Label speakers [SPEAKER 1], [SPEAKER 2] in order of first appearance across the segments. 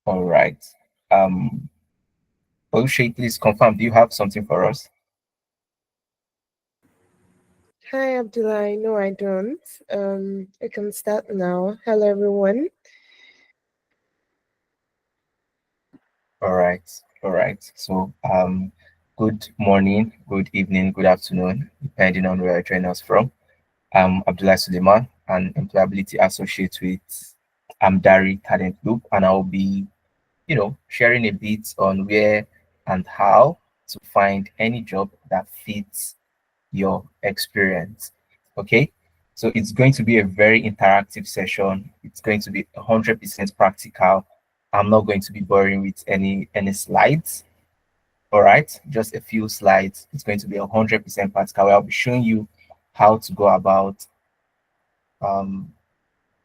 [SPEAKER 1] All right. Um, Olushay, please confirm. Do you have something for us?
[SPEAKER 2] Hi, Abdullah. No, I don't. I can start now. Hello, everyone.
[SPEAKER 1] All right. All right. So, good morning, good evening, good afternoon, depending on where you're joining us from. I'm Abdullah Suleiman, an employability associate with Amdari Talent Loop, and I'll be, sharing a bit on where and how to find any job that fits your experience. Okay. So it's going to be a very interactive session. It's going to be 100% practical. I'm not going to be boring with any slides. All right, just a few slides. It's going to be 100% practical. I'll be showing you how to go about um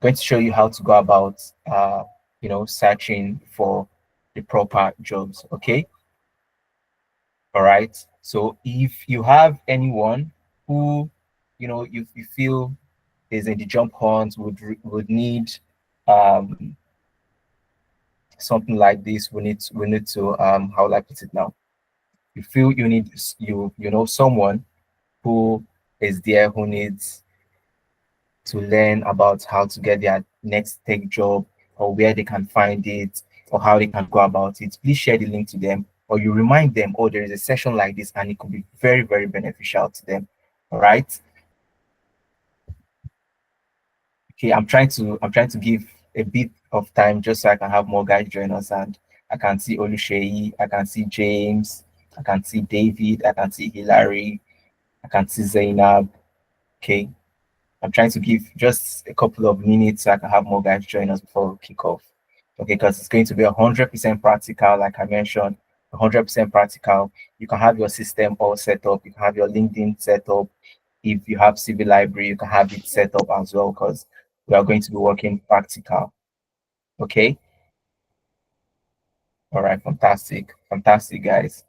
[SPEAKER 1] going to show you how to go about searching for the proper jobs. Okay. All right. So if you have anyone who you feel is in the jump hunt, would need um something like this, we need to how will I put it now? You feel you need you know someone who is there who needs to learn about how to get their next tech job, or where they can find it, or how they can go about it, please share the link to them, or you remind them, oh, there is a session like this and it could be very, very beneficial to them. All right. Okay, I'm trying to give a bit of time just so I can have more guys join us, and I can see Oluseyi, I can see James, I can see David, I can see Hilary, I can see Zainab. Okay, I'm trying to give just a couple of minutes so I can have more guys join us before we kick off. Okay, because it's going to be 100% practical, like I mentioned, 100% practical. You can have your system all set up. You can have your LinkedIn set up. If you have CV Library, you can have it set up as well, because we are going to be working practical. Okay. All right. Fantastic. Fantastic, guys.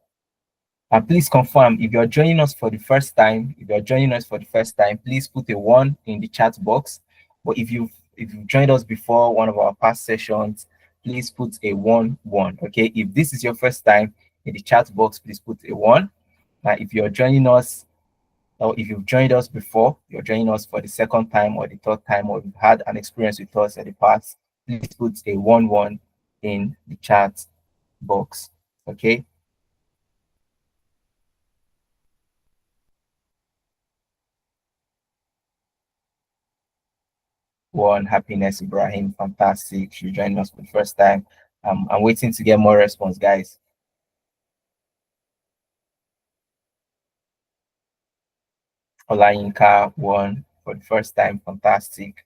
[SPEAKER 1] Please confirm if you're joining us for the first time. If you're joining us for the first time, please put a one in the chat box. But if you've joined us before one of our past sessions, please put a one. Okay. If this is your first time in the chat box, please put a one. Now, if you're joining us, or if you've joined us before, you're joining us for the second time or the third time, or you've had an experience with us in the past, please put a one in the chat box. Okay. One happiness, Ibrahim, fantastic. You joined us for the first time. I'm waiting to get more response, guys. Olayinka one for the first time, fantastic.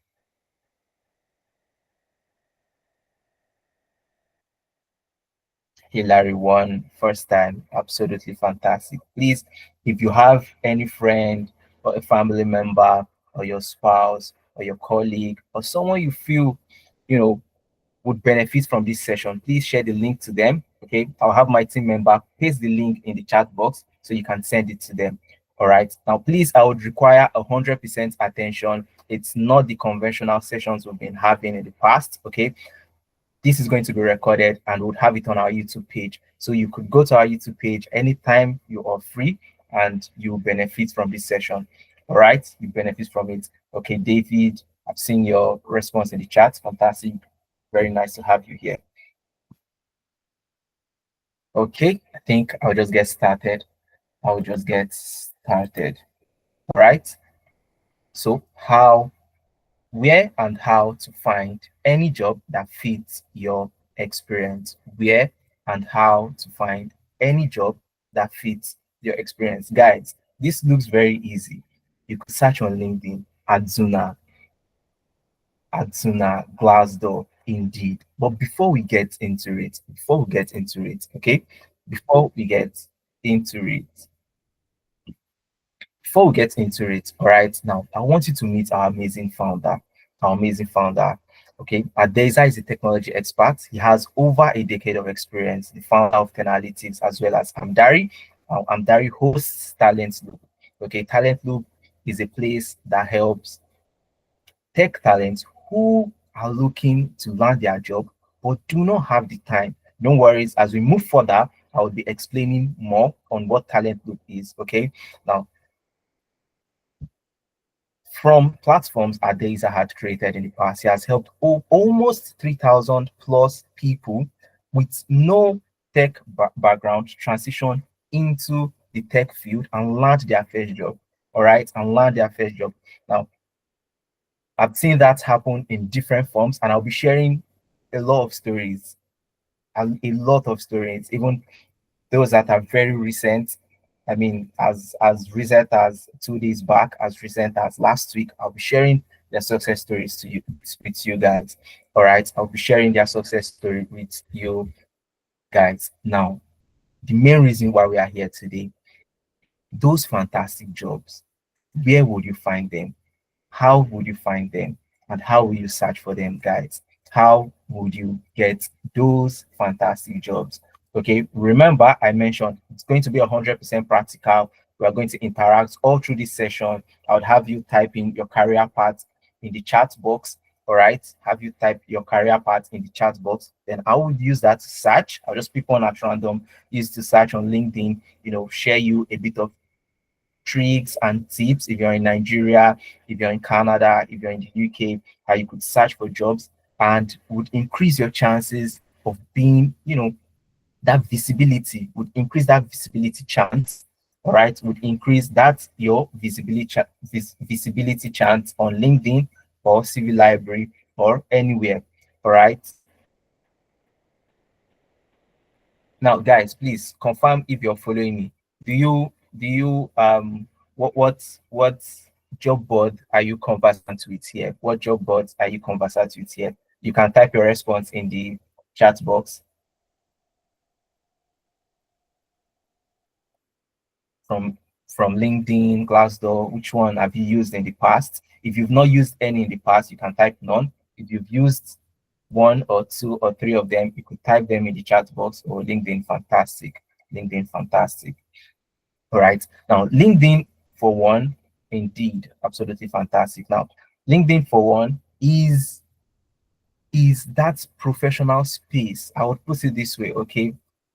[SPEAKER 1] Hillary one first time, absolutely fantastic. Please, if you have any friend or a family member or your spouse or your colleague or someone you feel, you know, would benefit from this session, please share the link to them. Okay, I'll have my team member paste the link in the chat box so you can send it to them. All right. Now, please, I would require 100% attention. It's not the conventional sessions we've been having in the past. Okay, this is going to be recorded and we'll have it on our YouTube page. So you could go to our YouTube page anytime you are free and you benefit from this session. All right, you benefit from it. Okay, David, I've seen your response in the chat. Fantastic. Very nice to have you here. Okay, I think I'll just get started. I'll just get started. All right. So where and how to find any job that fits your experience. Where and how to find any job that fits your experience. Guys, this looks very easy. You could search on LinkedIn, Adzuna, Glassdoor, Indeed. But okay, before we get into it, all right, now I want you to meet our amazing founder. Okay, Adeza is a technology expert. He has over a decade of experience, the founder of Tenalytics as well as Amdari. Amdari hosts Talent Loop. Okay, Talent Loop is a place that helps tech talents who are looking to land their job but do not have the time. Don't worry, as we move further, I will be explaining more on what talent loop is. Okay. Now, from platforms Adeza had created in the past, he has helped almost 3,000 plus people with no tech background transition into the tech field and land their first job. All right, and land their first job. Now, I've seen that happen in different forms, and I'll be sharing a lot of stories, a lot of stories, even those that are very recent. I mean, as recent as 2 days back, as recent as last week, I'll be sharing their success stories to you with you guys. All right, I'll be sharing their success story with you guys. Now, the main reason why we are here today, those fantastic jobs, where would you find them? How would you find them? And how will you search for them, guys? How would you get those fantastic jobs? Okay, remember I mentioned it's going to be 100% practical. We are going to interact all through this session. I would have you type in your career path in the chat box. All right, have you type your career path in the chat box. Then I will use that to search. I'll just pick one at random, use to search on LinkedIn, share you a bit of tricks and tips if you're in Nigeria, if you're in Canada, if you're in the UK, how you could search for jobs and would increase your chances of being, that visibility, would increase that visibility chance. All right, would increase that your visibility chance on LinkedIn or CV Library or anywhere. All right. Now, guys, please confirm if you're following me. Do you what job board are you conversant with here? What job boards are you conversant with here? You can type your response in the chat box from from LinkedIn, Glassdoor. Which one have you used in the past? If you've not used any in the past, you can type none. If you've used one or two or three of them, you could type them in the chat box or LinkedIn. Fantastic. LinkedIn, fantastic. All right. Now, LinkedIn for one, indeed, absolutely fantastic. Now, LinkedIn for one is that professional space. I would put it this way, okay?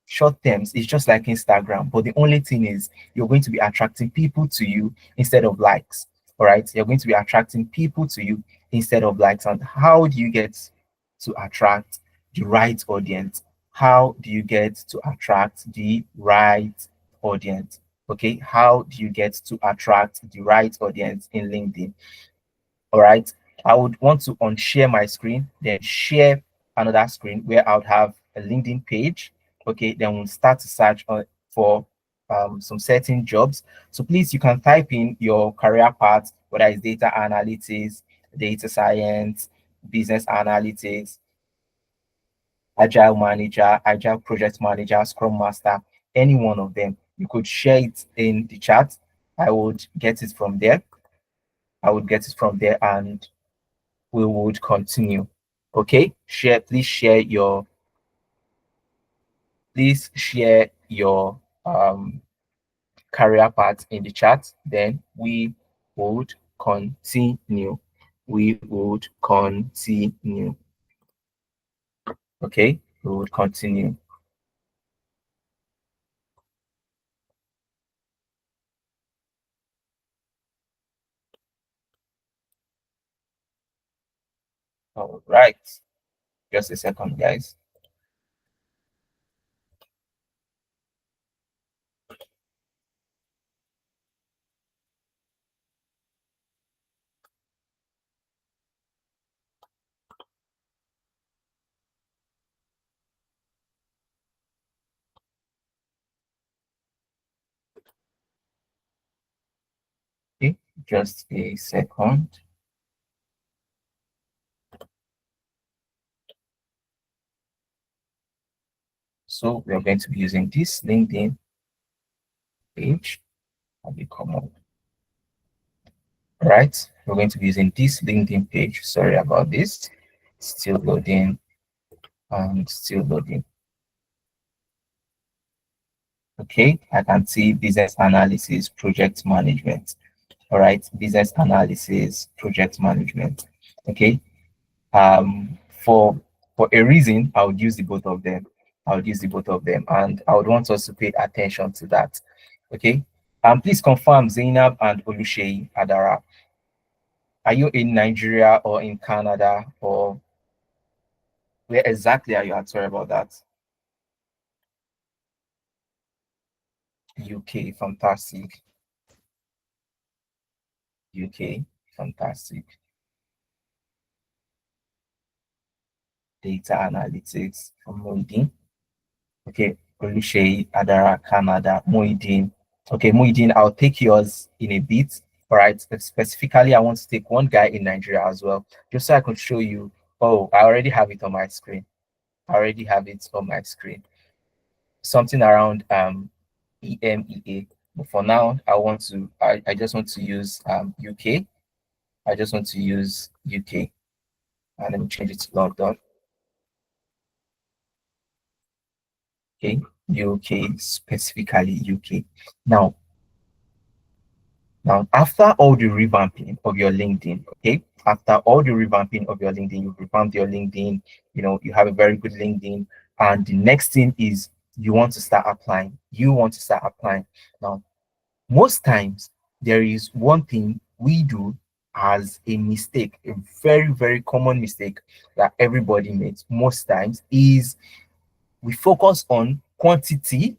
[SPEAKER 1] Short terms, it's just like Instagram, but the only thing is you're going to be attracting people to you instead of likes. All right. You're going to be attracting people to you instead of likes. And how do you get to attract the right audience? How do you get to attract the right audience? Okay. How do you get to attract the right audience in LinkedIn? All right. I would want to unshare my screen, then share another screen where I would have a LinkedIn page. Okay, then we'll start to search for some certain jobs. So please, you can type in your career path, whether it's data analytics, data science, business analytics, agile manager, agile project manager, scrum master, any one of them. You could share it in the chat. I would get it from there. I would get it from there and we would continue. Okay, please share your career path in the chat, then we would continue. We would continue. Okay, we would continue. All right, just a second, guys. Okay, just a second. So we are going to be using this LinkedIn page. I'll be come up. Right, we're going to be using this LinkedIn page. Sorry about this. Still loading and still loading. Okay, I can see business analysis, project management. All right, business analysis, project management. Okay, for For a reason, I would use the both of them. I would use the both of them, and I would want us to pay attention to that. Okay. Please confirm Zainab and Oluseyi Adara. Are you in Nigeria or in Canada, or where exactly are you at? Sorry about that. UK, fantastic. UK, fantastic. Data analytics from Muideen. Okay, Oluseyi Adara, Canada, Muideen. Okay, Muideen, I'll take yours in a bit. All right, specifically, I want to take one guy in Nigeria as well, just so I can show you. Oh, I already have it on my screen. I already have it on my screen. Something around EMEA. But for now, I just want to use UK. I just want to use UK. And let me change it to London. Okay, UK, specifically UK. Now, after all the revamping of your LinkedIn, okay, after all the revamping of your LinkedIn, you've revamped your LinkedIn, you have a very good LinkedIn. And the next thing is you want to start applying. You want to start applying. Now, most times, there is one thing we do as a mistake, a very, very common mistake that everybody makes most times is we focus on quantity,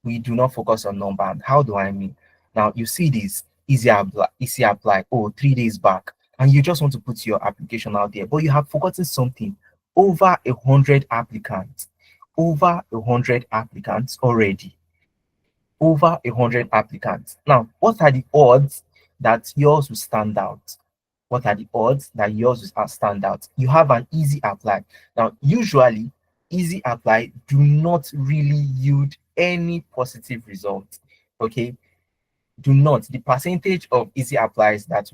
[SPEAKER 1] we do not focus on number. And how do I mean? Now you see this easy apply, oh, 3 days back, and you just want to put your application out there, but you have forgotten something. Over 100 applicants, over 100 applicants already, over 100 applicants. Now, what are the odds that yours will stand out? What are the odds that yours will stand out? You have an easy apply. Now, usually, easy apply do not really yield any positive result. Okay, do not. The percentage of easy applies that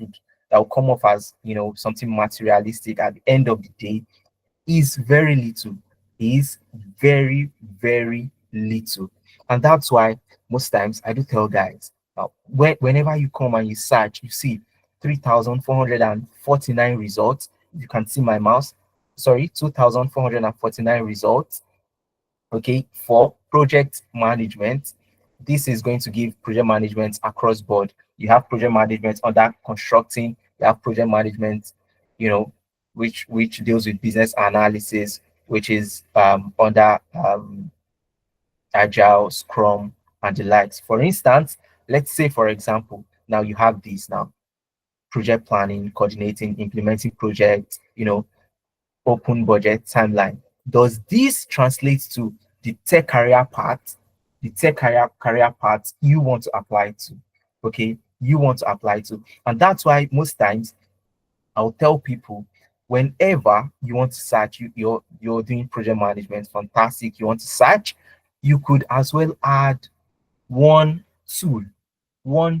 [SPEAKER 1] will come off as something materialistic at the end of the day is very little, is very, very little. And that's why most times I do tell guys, whenever you come and you search, you see 3,449 results. You can see my mouse, sorry, 2,449 results. Okay, for project management, this is going to give project management across board. You have project management under constructing, you have project management, you know, which deals with business analysis, which is under agile, scrum, and the likes. For instance, let's say, for example, now you have these now: project planning, coordinating, implementing projects, open budget, timeline. Does this translate to the tech career path, the tech career path you want to apply to? Okay, you want to apply to. And that's why most times I'll tell people, whenever you want to search, you're doing project management, fantastic. You want to search, you could as well add one tool, or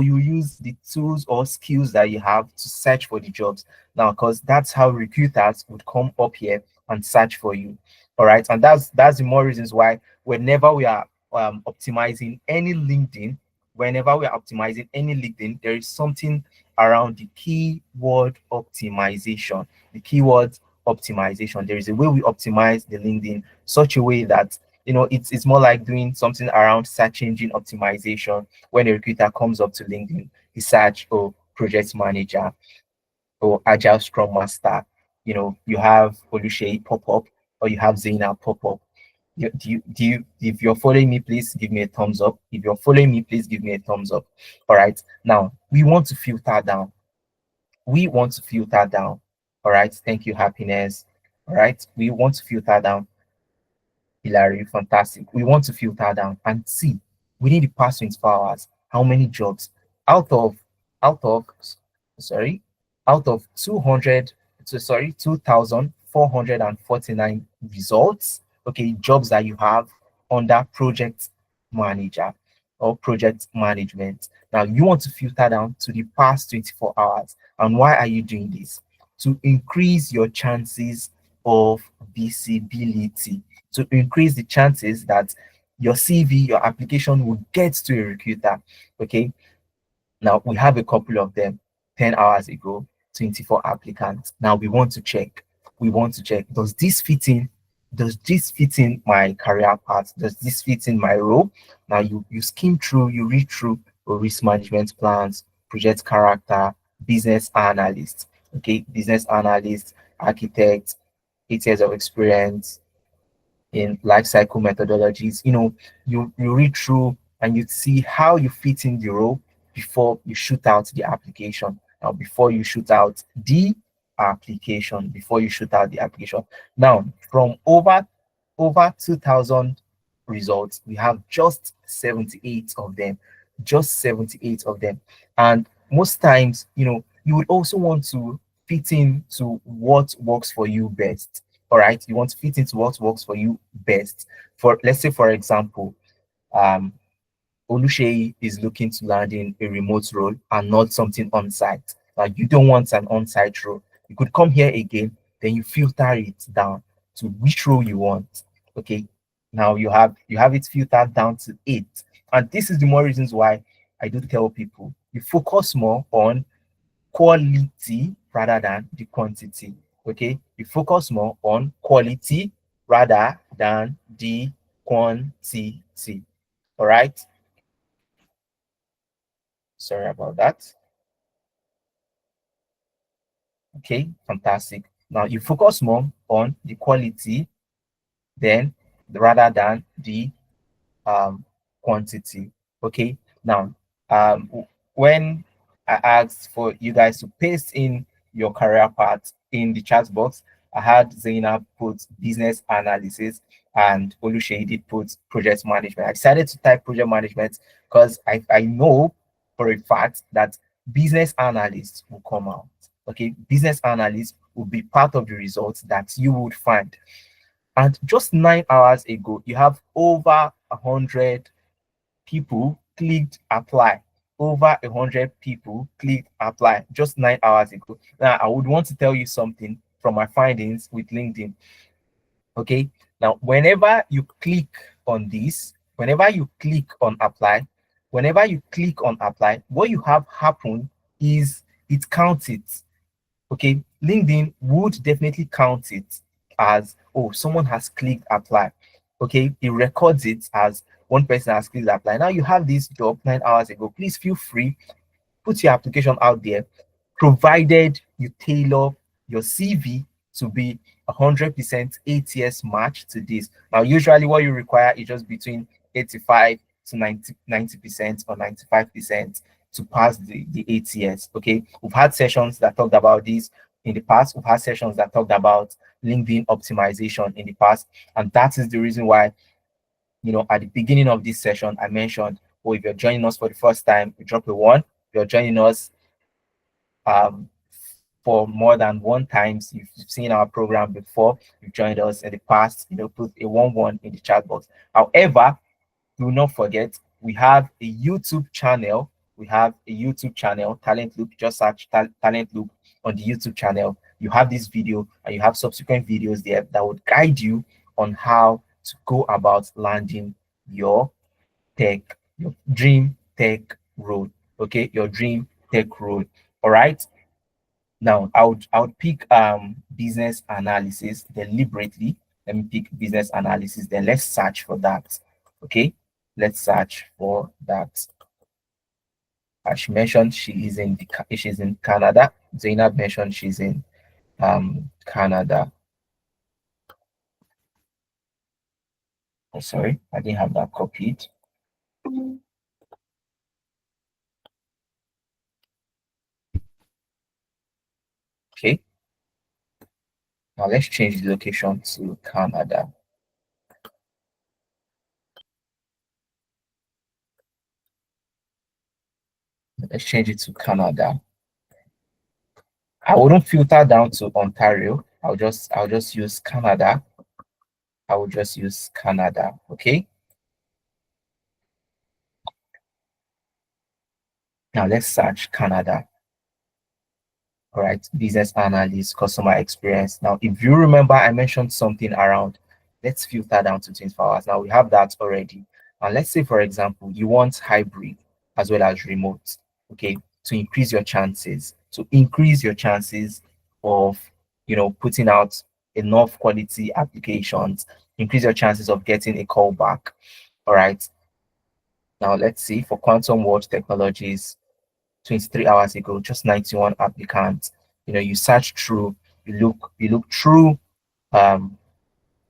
[SPEAKER 1] you use the tools or skills that you have to search for the jobs. Now, because that's how recruiters would come up here and search for you. All right, and that's the more reasons why whenever we are optimizing any LinkedIn, there is something around the keyword optimization. The keyword optimization, there is a way we optimize the LinkedIn such a way that it's more like doing something around search engine optimization. When a recruiter comes up to LinkedIn, he search, oh, project manager or agile scrum master. You have Oluseyi pop up, or you have Zena pop up. If you're following me, please give me a thumbs up. If you're following me, please give me a thumbs up. All right, now we want to filter down. All right, thank you, happiness. All right, we want to filter down. Hilary, fantastic. We want to filter down and see within the past 24 hours how many jobs out of out of sorry out of 2,449 results. Okay, jobs that you have under project manager or project management. Now you want to filter down to the past 24 hours. And why are you doing this? To increase your chances of visibility, to increase the chances that your CV, your application will get to a recruiter. Okay. Now we have a couple of them. 10 hours ago, 24 applicants. Now we want to check. we want to check, does this fit in my career path? Does this fit in my role? Now you skim through, you read through risk management plans, project character, business analyst, okay, business analyst, architect, 8 years of experience in life cycle methodologies. You read through and you see how you fit in the role before you shoot out the application. Now, before you shoot out the application. Now, from over 2,000 results, we have just 78 of them. Just 78 of them. And most times, you would also want to fit into what works for you best. All right. You want to fit into what works for you best. For let's say, for example, um, Olushei is looking to land in a remote role and not something on site. Like you don't want an on site role. You could come here again, then you filter it down to which role you want. Okay. Now you have it filtered down to 8. And this is the more reasons why I do tell people you focus more on quality rather than the quantity. Okay. You focus more on quality rather than the quantity. All right. Sorry about that. Okay, fantastic. Now you focus more on the quality then rather than the quantity. Okay. Now, when I asked for you guys to paste in your career path in the chat box, I had Zainab put business analysis and Olushei put project management. I decided to type project management because I know for a fact that business analysts will come out. Okay, business analysts will be part of the results that you would find. And just 9 hours ago, you have over 100 people clicked apply. Over 100 people clicked apply just 9 hours ago. Now, I would want to tell you something from my findings with LinkedIn. Okay. Now, whenever you click on this, whenever you click on apply, what you have happen is it counts it. Okay, LinkedIn would definitely count it as, oh, someone has clicked apply. Okay, it records it as one person has clicked apply. Now you have this job 9 hours ago. Please feel free, put your application out there, provided you tailor your CV to be 100% ATS match to this. Now, usually what you require is just between 85 to 90% or 95% to pass the ATS. Okay, we've had sessions that talked about this in the past. We've had sessions that talked about LinkedIn optimization in the past, and that is the reason why, at the beginning of this session, I mentioned, oh, if you're joining us for the first time, you drop a 1. If you're joining us um, for more than one times, you've seen our program before, you've joined us in the past, put a 1 in the chat box. However, do not forget, we have a YouTube channel. Talent Loop. Just search Talent Loop on the YouTube channel. You have this video and you have subsequent videos there that would guide you on how to go about landing your dream tech role. Okay, your dream tech role. All right. Now, I would pick business analysis deliberately. Let me pick business analysis. Then let's search for that. Okay, let's search for that. As she mentioned, she's in Canada. Zainab mentioned she's in Canada. Oh, sorry, I didn't have that copied. Okay. Now let's change the location to Canada. Let's change it to Canada. I wouldn't filter down to Ontario. I'll just use Canada. I will just use Canada. Okay. Now let's search Canada. All right, business analyst, customer experience. Now, if you remember, I mentioned something around, let's filter down to 24 hours. Now we have that already. And let's say, for example, you want hybrid as well as remote, okay, to increase your chances of, putting out enough quality applications, increase your chances of getting a call back. All right. Now let's see for quantum world technologies, 23 hours ago, just 91 applicants. You search through, you look through um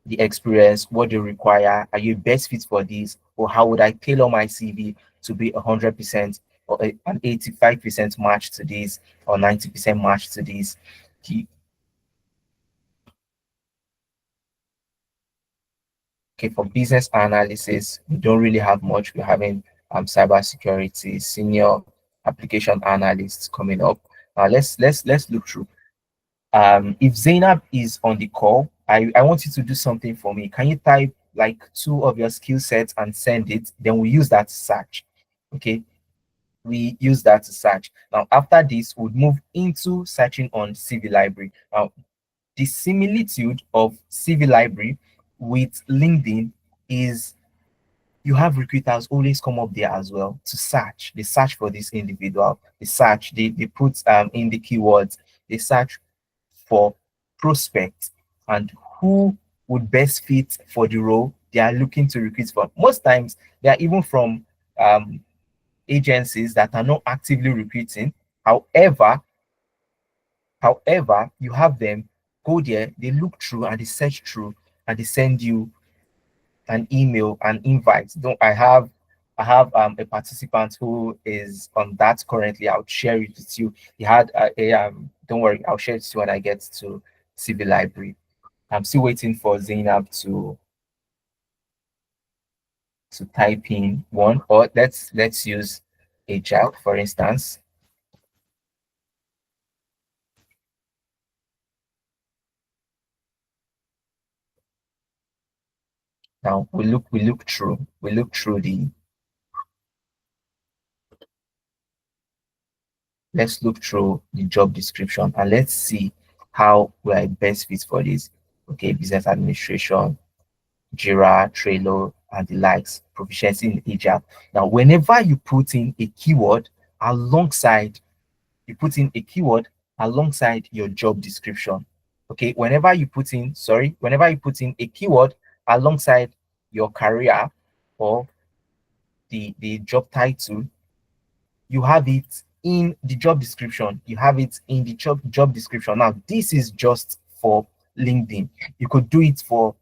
[SPEAKER 1] the experience, what they require. Are you best fit for this? Or how would I tailor my CV to be 100% or an 85% match to this or 90% match to this? Okay, for business analysis, we don't really have much. We're having cybersecurity, senior application analysts coming up. Let's look through. If Zainab is on the call, I want you to do something for me. Can you type like two of your skill sets and send it? Then we use that to search. Okay, we use that to search. Now, after this, we'll move into searching on CV Library. Now, the similitude of CV Library with LinkedIn is you have recruiters always come up there as well to search. They search for this individual. They search, they put in the keywords, they search for prospects and who would best fit for the role they are looking to recruit for. Most times, they are even from um, agencies that are not actively recruiting. However, you have them go there, they look through and they search through and they send you an email, an invite. Don't I have a participant who is on that currently. I'll share it with you. He had a don't worry, I'll share it with you when I get to CV Library. I'm still waiting for Zainab to type in one, or let's use Agile for instance. Now we look through the let's look through the job description and let's see how we are best fit for this. Okay, business administration, Jira, Trello, and the likes, proficiency in Agile. Now, whenever you put in a keyword alongside, you put in a keyword alongside your job description. Okay, whenever you put in a keyword alongside your career or the job title, you have it in the job description. You have it in the job description. Now, this is just for LinkedIn. You could do it for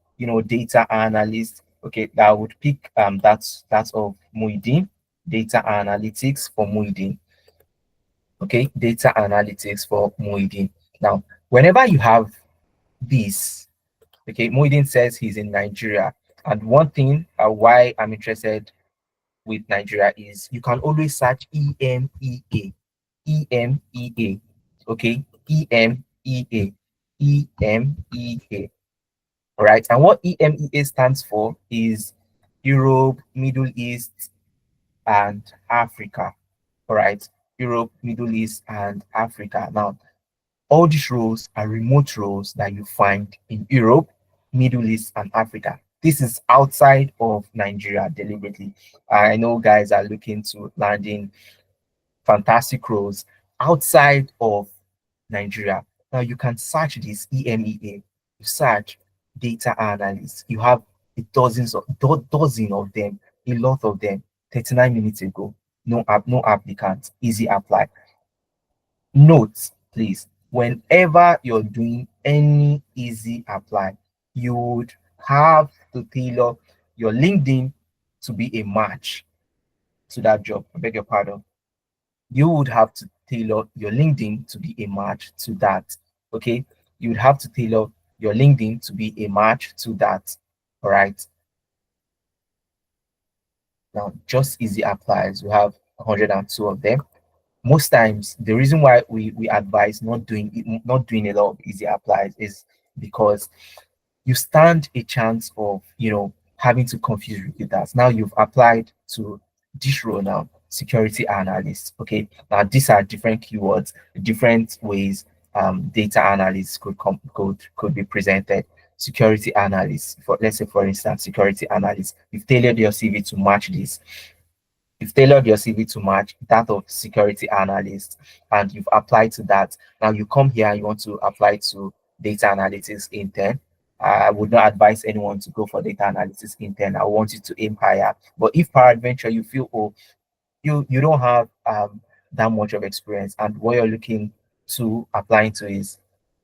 [SPEAKER 1] data analyst. Okay, that would pick that's of Muidin, data analytics for Muidin. Okay, data analytics for Muidin. Now, whenever you have this, okay, Muidin says he's in Nigeria. And one thing why I'm interested with Nigeria is you can always search EMEA. EMEA. Okay, EMEA. EMEA. All right. And what EMEA stands for is Europe, Middle East, and Africa. All right. Europe, Middle East, and Africa. Now, all these roles are remote roles that you find in Europe, Middle East, and Africa. This is outside of Nigeria deliberately. I know guys are looking to land in fantastic roles outside of Nigeria. Now you can search this EMEA, you search data analysts, you have dozen of them, a lot of them. 39 minutes ago, no applicants, easy apply. Note, please, whenever you're doing any easy apply, you would have to tailor your LinkedIn to be a match to that job. I beg your pardon. You would have to tailor your LinkedIn to be a match to that. Okay. You would have to tailor your LinkedIn to be a match to that. All right. Now, just easy applies. We have 102 of them. Most times, the reason why we advise not doing a lot of easy applies is because you stand a chance of having to confuse recruiters. Now you've applied to this role now, security analyst. Okay, now these are different keywords, different ways data analysts could be presented. Security analyst, for let's say for instance, security analyst. You've tailored your CV to match this. You've tailored your CV to match that of security analyst, and you've applied to that. Now you come here and you want to apply to data analytics intern. I would not advise anyone to go for data analytics intern. I want you to aim higher. But if peradventure you feel, oh, you don't have that much of experience, and what you're looking to apply into is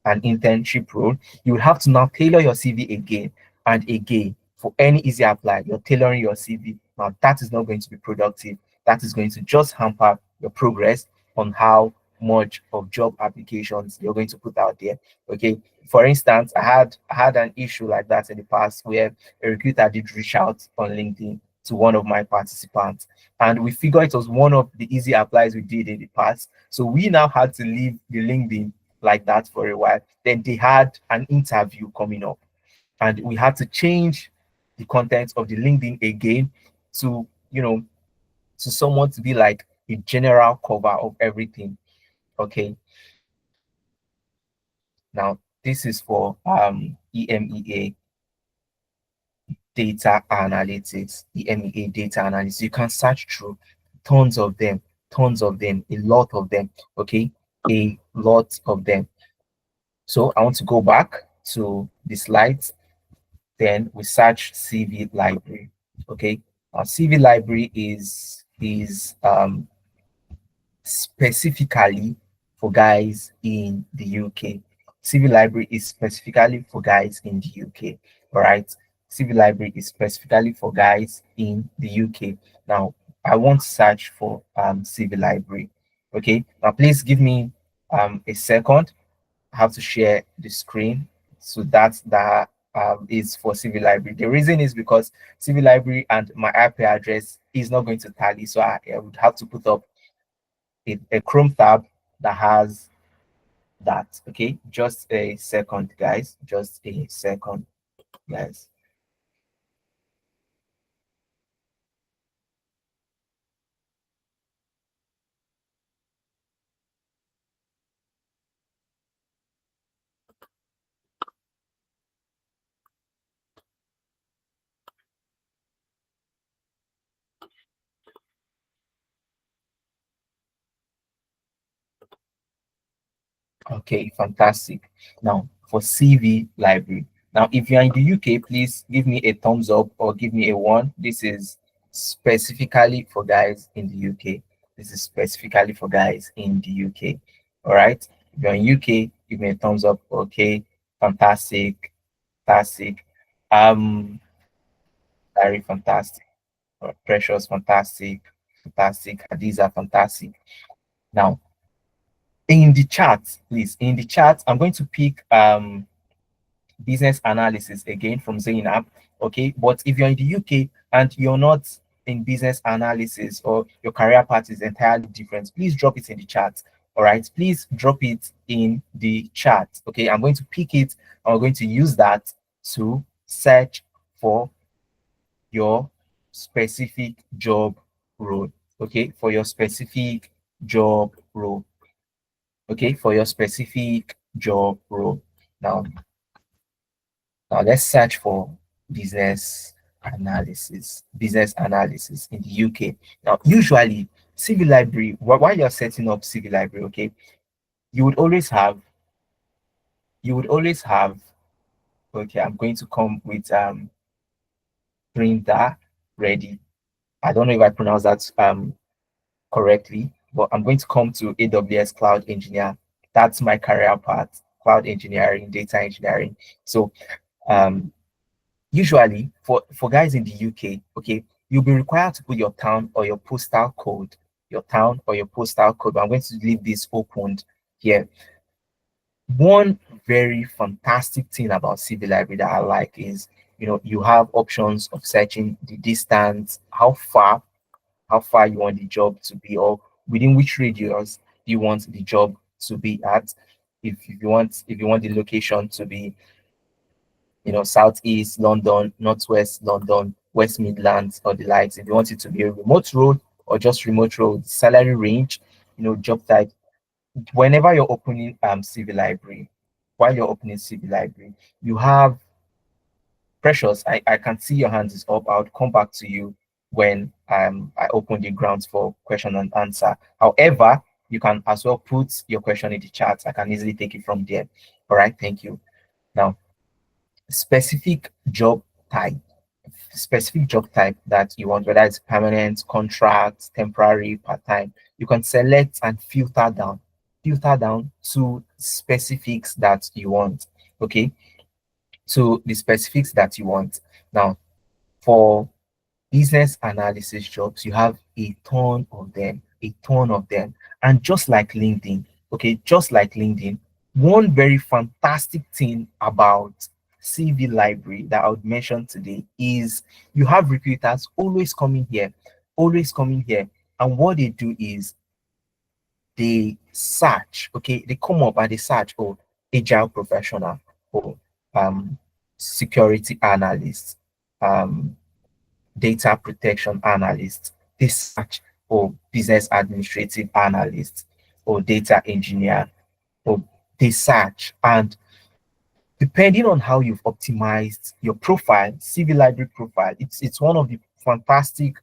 [SPEAKER 1] an internship role, you would have to now tailor your CV again and again. For any easy apply, you're tailoring your CV. Now that is not going to be productive. That is going to just hamper your progress on how much of job applications you're going to put out there. Okay. For instance, I had an issue like that in the past where a recruiter did reach out on LinkedIn to one of my participants, and we figured it was one of the easy applies we did in the past. So we now had to leave the LinkedIn like that for a while. Then they had an interview coming up, and we had to change the content of the LinkedIn again to, to someone to be like a general cover of everything. Okay. Now this is for EMEA data analytics, EMEA data analytics. You can search through tons of them, a lot of them. Okay, a lot of them. So I want to go back to the slides. Then we search CV library. Okay, our CV library is specifically for guys in the UK. CV library is specifically for guys in the UK. All right. CV library is specifically for guys in the UK. Now, I want to search for CV library. Okay. Now, please give me a second. I have to share the screen. So that is for CV library. The reason is because CV library and my IP address is not going to tally. So I would have to put up a Chrome tab that has that. Okay, just a second, guys. Just a second, guys. Okay, fantastic. Now for CV library. Now, if you're in the UK, please give me a thumbs up or give me a one. This is specifically for guys in the UK. This is specifically for guys in the UK. All right. If you're in UK, give me a thumbs up. Okay, fantastic, fantastic. Um, very fantastic. Precious, fantastic, fantastic. These are fantastic. Now, in the chat, please, in the chat, I'm going to pick business analysis again from Zainab. Okay, but if you're in the UK and you're not in business analysis, or your career path is entirely different, please drop it in the chat. All right, please drop it in the chat. Okay, I'm going to pick it. I'm going to use that to search for your specific job role. Okay, for your specific job role. Okay, for your specific job role. Now, now let's search for business business analysis in the UK. Now, usually CV library, while you're setting up CV library, okay, you would always have, you would always have, okay, I'm going to come with printer ready. I don't know if I pronounce that correctly, but I'm going to come to AWS Cloud Engineer. That's my career path, cloud engineering, data engineering. So um, usually for guys in the UK, okay, you'll be required to put your town or your postal code, your town or your postal code. I'm going to leave this opened here. One very fantastic thing about CV library that I like is, you have options of searching the distance, how far you want the job to be, or within which radius you want the job to be at. If you want the location to be, southeast London, northwest London, West Midlands, or the likes. If you want it to be a remote role or just remote role, salary range, job type. Whenever you're opening CV library, while you're opening CV library, you have Precious. I can see your hands is up. I would come back to you when I open the grounds for question and answer. However, You can as well put your question in the chat. I can easily take it from there. All right, thank you. Now, specific job type, specific job type that you want, whether it's permanent, contract, temporary, part-time, you can select and filter down to specifics that you want. Okay, to the specifics that you want. Now, for business analysis jobs, you have a ton of them, a ton of them. And just like LinkedIn, okay, just like LinkedIn, one very fantastic thing about CV library that I would mention today is you have recruiters always coming here. And what they do is they search, okay, they come up and they search for agile professional or um, security analyst, um, data protection analyst, they search for business administrative analyst or data engineer, or they search. And depending on how you've optimized your profile, CV library profile, it's one of the fantastic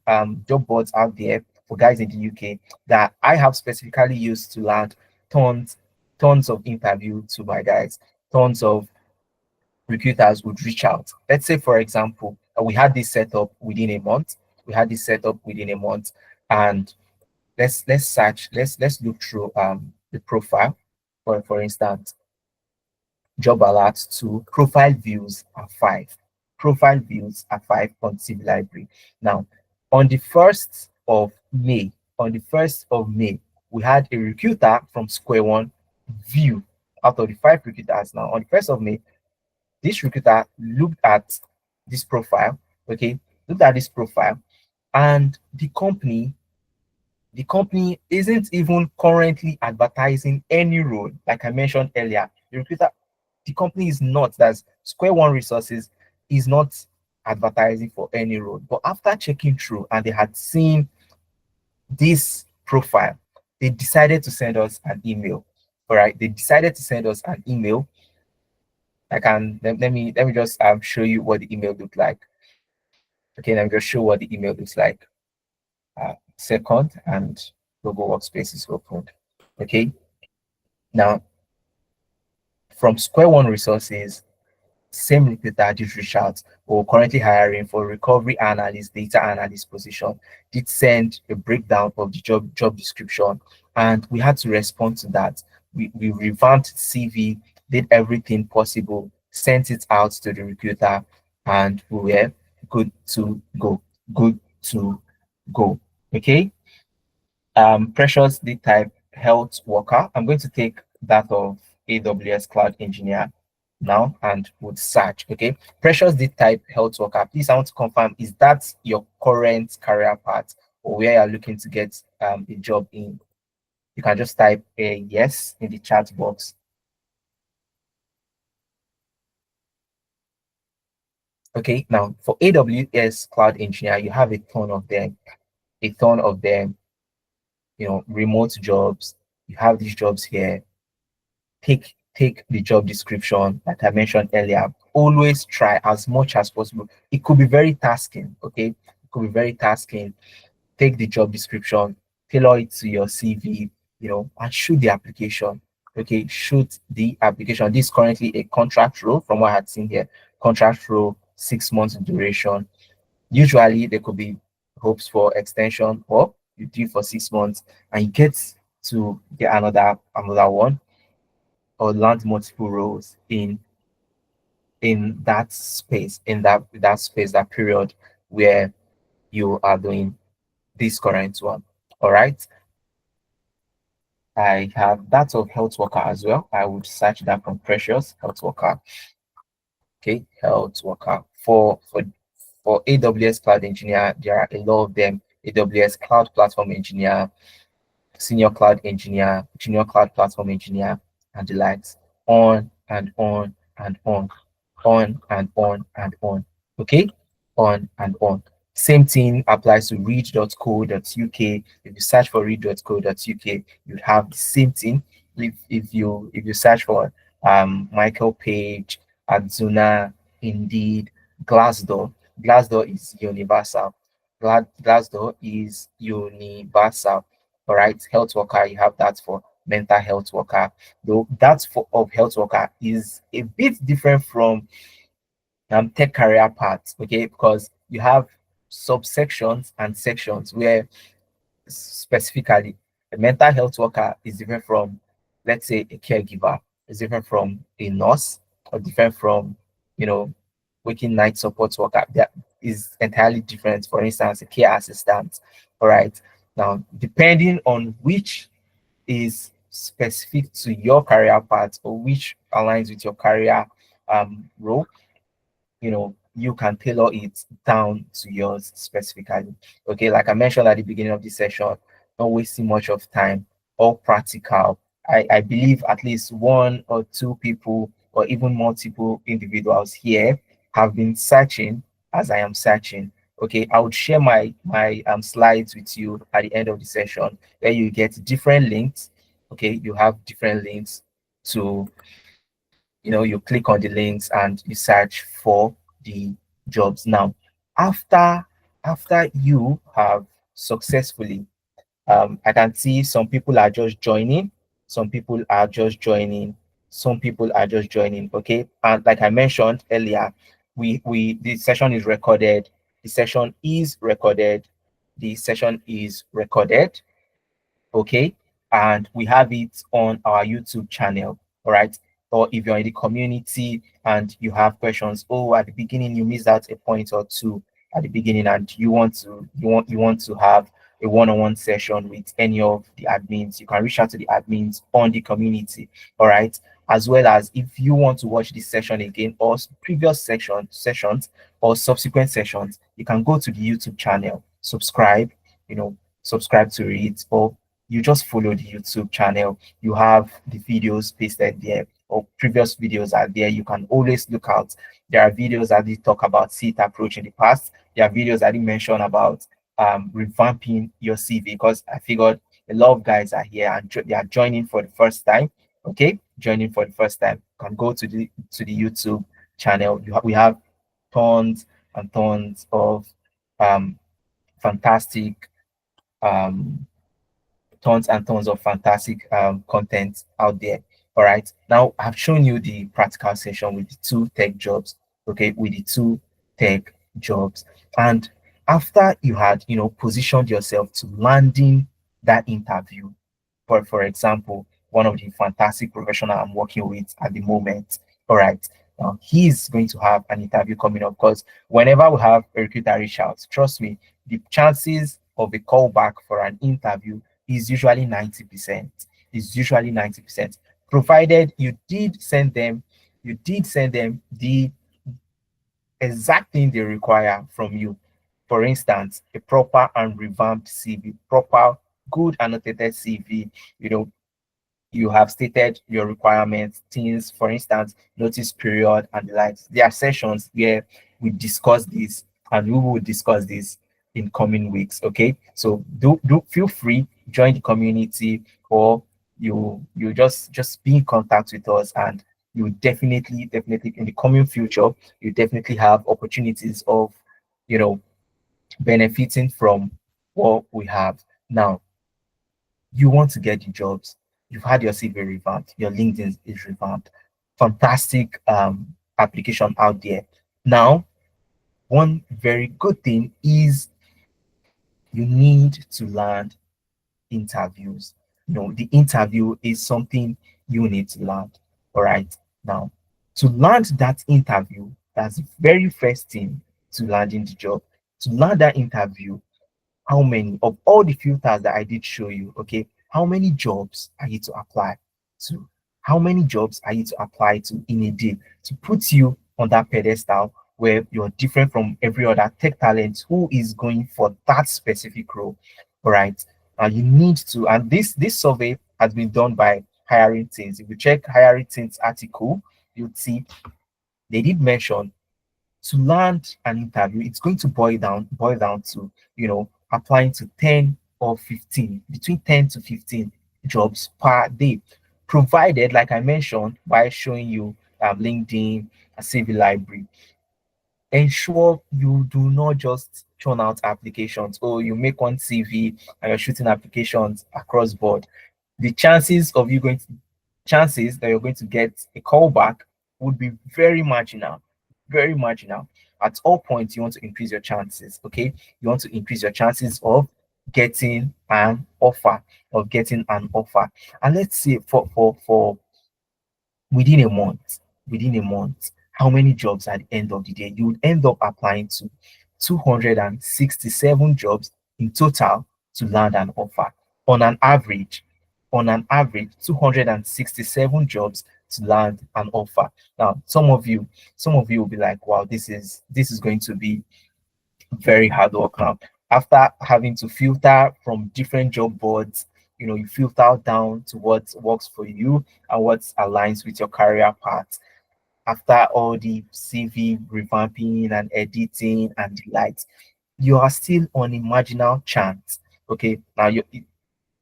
[SPEAKER 1] job boards out there for guys in the UK that I have specifically used to land tons, tons of interview to my guys, tons of recruiters would reach out. Let's say, for example, we had this set up within a month. We had this set up within a month, and let's search. Let's look through the profile. For instance, job alerts to profile views are 5. Profile views are 5 on CV Library. Now, on the 1st of May, we had a recruiter from Square One view out of the 5 recruiters. Now, on the 1st of May, this recruiter looked at this profile, okay, looked at this profile, and the company isn't even currently advertising any role. Like I mentioned earlier, the company is not, that's Square One Resources, is not advertising for any role. But after checking through and they had seen this profile, they decided to send us an email. All right, they decided to send us an email. Let me just show you what the email looked like. Okay, let me just show what the email looks like. Second, and Google Workspace is opened. Okay, now from Square One Resources, same recruiter did reach out or currently hiring for recovery analyst, data analyst position, did send a breakdown of the job description, and we had to respond to that. We revamped CV, did everything possible, sent it out to the recruiter, and we were good to go. Good to go. Okay. Precious did type health worker. I'm going to take that of AWS cloud engineer now and would search. Okay, Precious did type health worker. Please, I want to confirm, is that your current career path or where you're looking to get a job in? You can just type a yes in the chat box. Okay, now for AWS cloud engineer, you have a ton of them, a ton of them, remote jobs. You have these jobs here. Take the job description like I mentioned earlier. Always try as much as possible. It could be very tasking, okay? It could be very tasking. Take the job description, tailor it to your CV, and shoot the application. Okay, shoot the application. This is currently a contract role from what I had seen here. Contract role, 6 months duration. Usually there could be hopes for extension, or you do it for 6 months and you get to get another one or land multiple roles in that space, that period where you are doing this current one. All right. I have that of health worker as well. I would search that from Precious health worker. Okay, health worker. For AWS cloud engineer, there are a lot of them. AWS cloud platform engineer, senior cloud engineer, junior cloud platform engineer, and the likes. On and on and on and on and on. Okay, on and on. Same thing applies to read.co.uk. If you search for read.co.uk, you have the same thing. If you search for Michael Page, Adzuna, Indeed, Glassdoor, Glassdoor is universal. Glassdoor is universal. All right, health worker, you have that for mental health worker. Though that for of health worker is a bit different from tech career paths, okay, because you have subsections and sections where specifically a mental health worker is different from, let's say, a caregiver, is different from a nurse, or different from, you know, waking night support worker. That is entirely different. For instance, a care assistant. All right. Now, depending on which is specific to your career path or which aligns with your career role, you can tailor it down to yours specifically. Okay, like I mentioned at the beginning of this session, not wasting much of time, all practical. I believe at least one or two people or even multiple individuals here have been searching as I am searching. Okay, I would share my slides with you at the end of the session where you get different links. Okay, you have different links to, you click on the links and you search for the jobs. Now, after you have successfully, I can see some people are just joining, some people are just joining, some people are just joining. Okay, and like I mentioned earlier, we the session is recorded, the session is recorded, the session is recorded. Okay, and we have it on our YouTube channel. All right, or if you're in the community and you have questions, oh, at the beginning you missed out a point or two at the beginning, and you want to have a one-on-one session with any of the admins, you can reach out to the admins on the community. All right, as well as if you want to watch this session again or previous sessions or subsequent sessions, you can go to the YouTube channel, subscribe, subscribe to it, or you just follow the YouTube channel. You have the videos pasted there, or previous videos are there. You can always look out. There are videos that did talk about seat approach in the past. There are videos that did mention about revamping your CV, because I figured a lot of guys are here and they are joining for the first time. Okay, joining for the first time. You can go to the YouTube channel. We have tons and tons of um, fantastic um, tons and tons of fantastic content out there. All right. Now I've shown you the practical session with the two tech jobs. Okay, with the two tech jobs. And after you had, positioned yourself to landing that interview, for example, one of the fantastic professional I'm working with at the moment. All right. Now he's going to have an interview coming up, because whenever we have a recruiter reach out, trust me, the chances of a callback for an interview is usually 90%. Is usually 90%. Provided you did send them the exact thing they require from you. For instance, a proper and revamped CV, proper, good annotated CV, you know, you have stated your requirements, things, for instance, notice period and the likes. There are sessions where we discuss this, and we will discuss this in coming weeks. Okay. So do feel free, join the community, or you just be in contact with us, and you definitely in the coming future, you definitely have opportunities of, you know, benefiting from what we have now. You want to get the jobs, you've had your CV revamped, your LinkedIn is revamped, fantastic application out there. Now, one very good thing is you need to land interviews. The interview is something you need to land. All right. Now, to land that interview, that's the very first thing to landing the job. To land that interview, how many of all the filters that I did show you, okay, how many jobs are you to apply to? How many jobs are you to apply to in a day to put you on that pedestal where you're different from every other tech talent who is going for that specific role? All right. You need to, and this survey has been done by Hiring Things. If you check Hiring Things article, you'll see they did mention to land an interview, it's going to boil down to, applying to 10 or 15, between 10 to 15 jobs per day, provided, like I mentioned, by showing you LinkedIn, a CV library. Ensure you do not just churn out applications. Oh, you make one CV and you're shooting applications across board. The chances that you're going to get a call back would be very marginal, very marginal. At all points, you want to increase your chances. Okay, you want to increase your chances of getting an offer, And let's say for within a month, how many jobs at the end of the day? You would end up applying to 267 jobs in total to land an offer. On an average, 267 jobs to land an offer. Now, some of you will be like, wow, this is going to be very hard work now. After having to filter from different job boards, you filter down to what works for you and what aligns with your career path. After all the CV revamping and editing and the likes, you are still on a marginal chance. Okay, now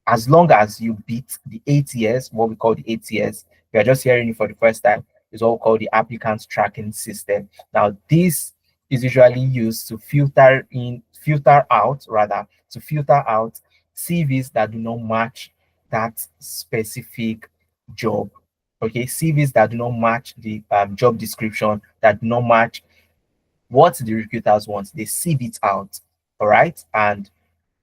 [SPEAKER 1] as long as you beat the 8 years, what we call the 8 years, you are just hearing it for the first time, is what we call the applicant tracking system. Now, this is usually used to filter out CVs that do not match that specific job. Okay, CVs that do not match the job description, that do not match what the recruiters want. They sieve it out. All right, and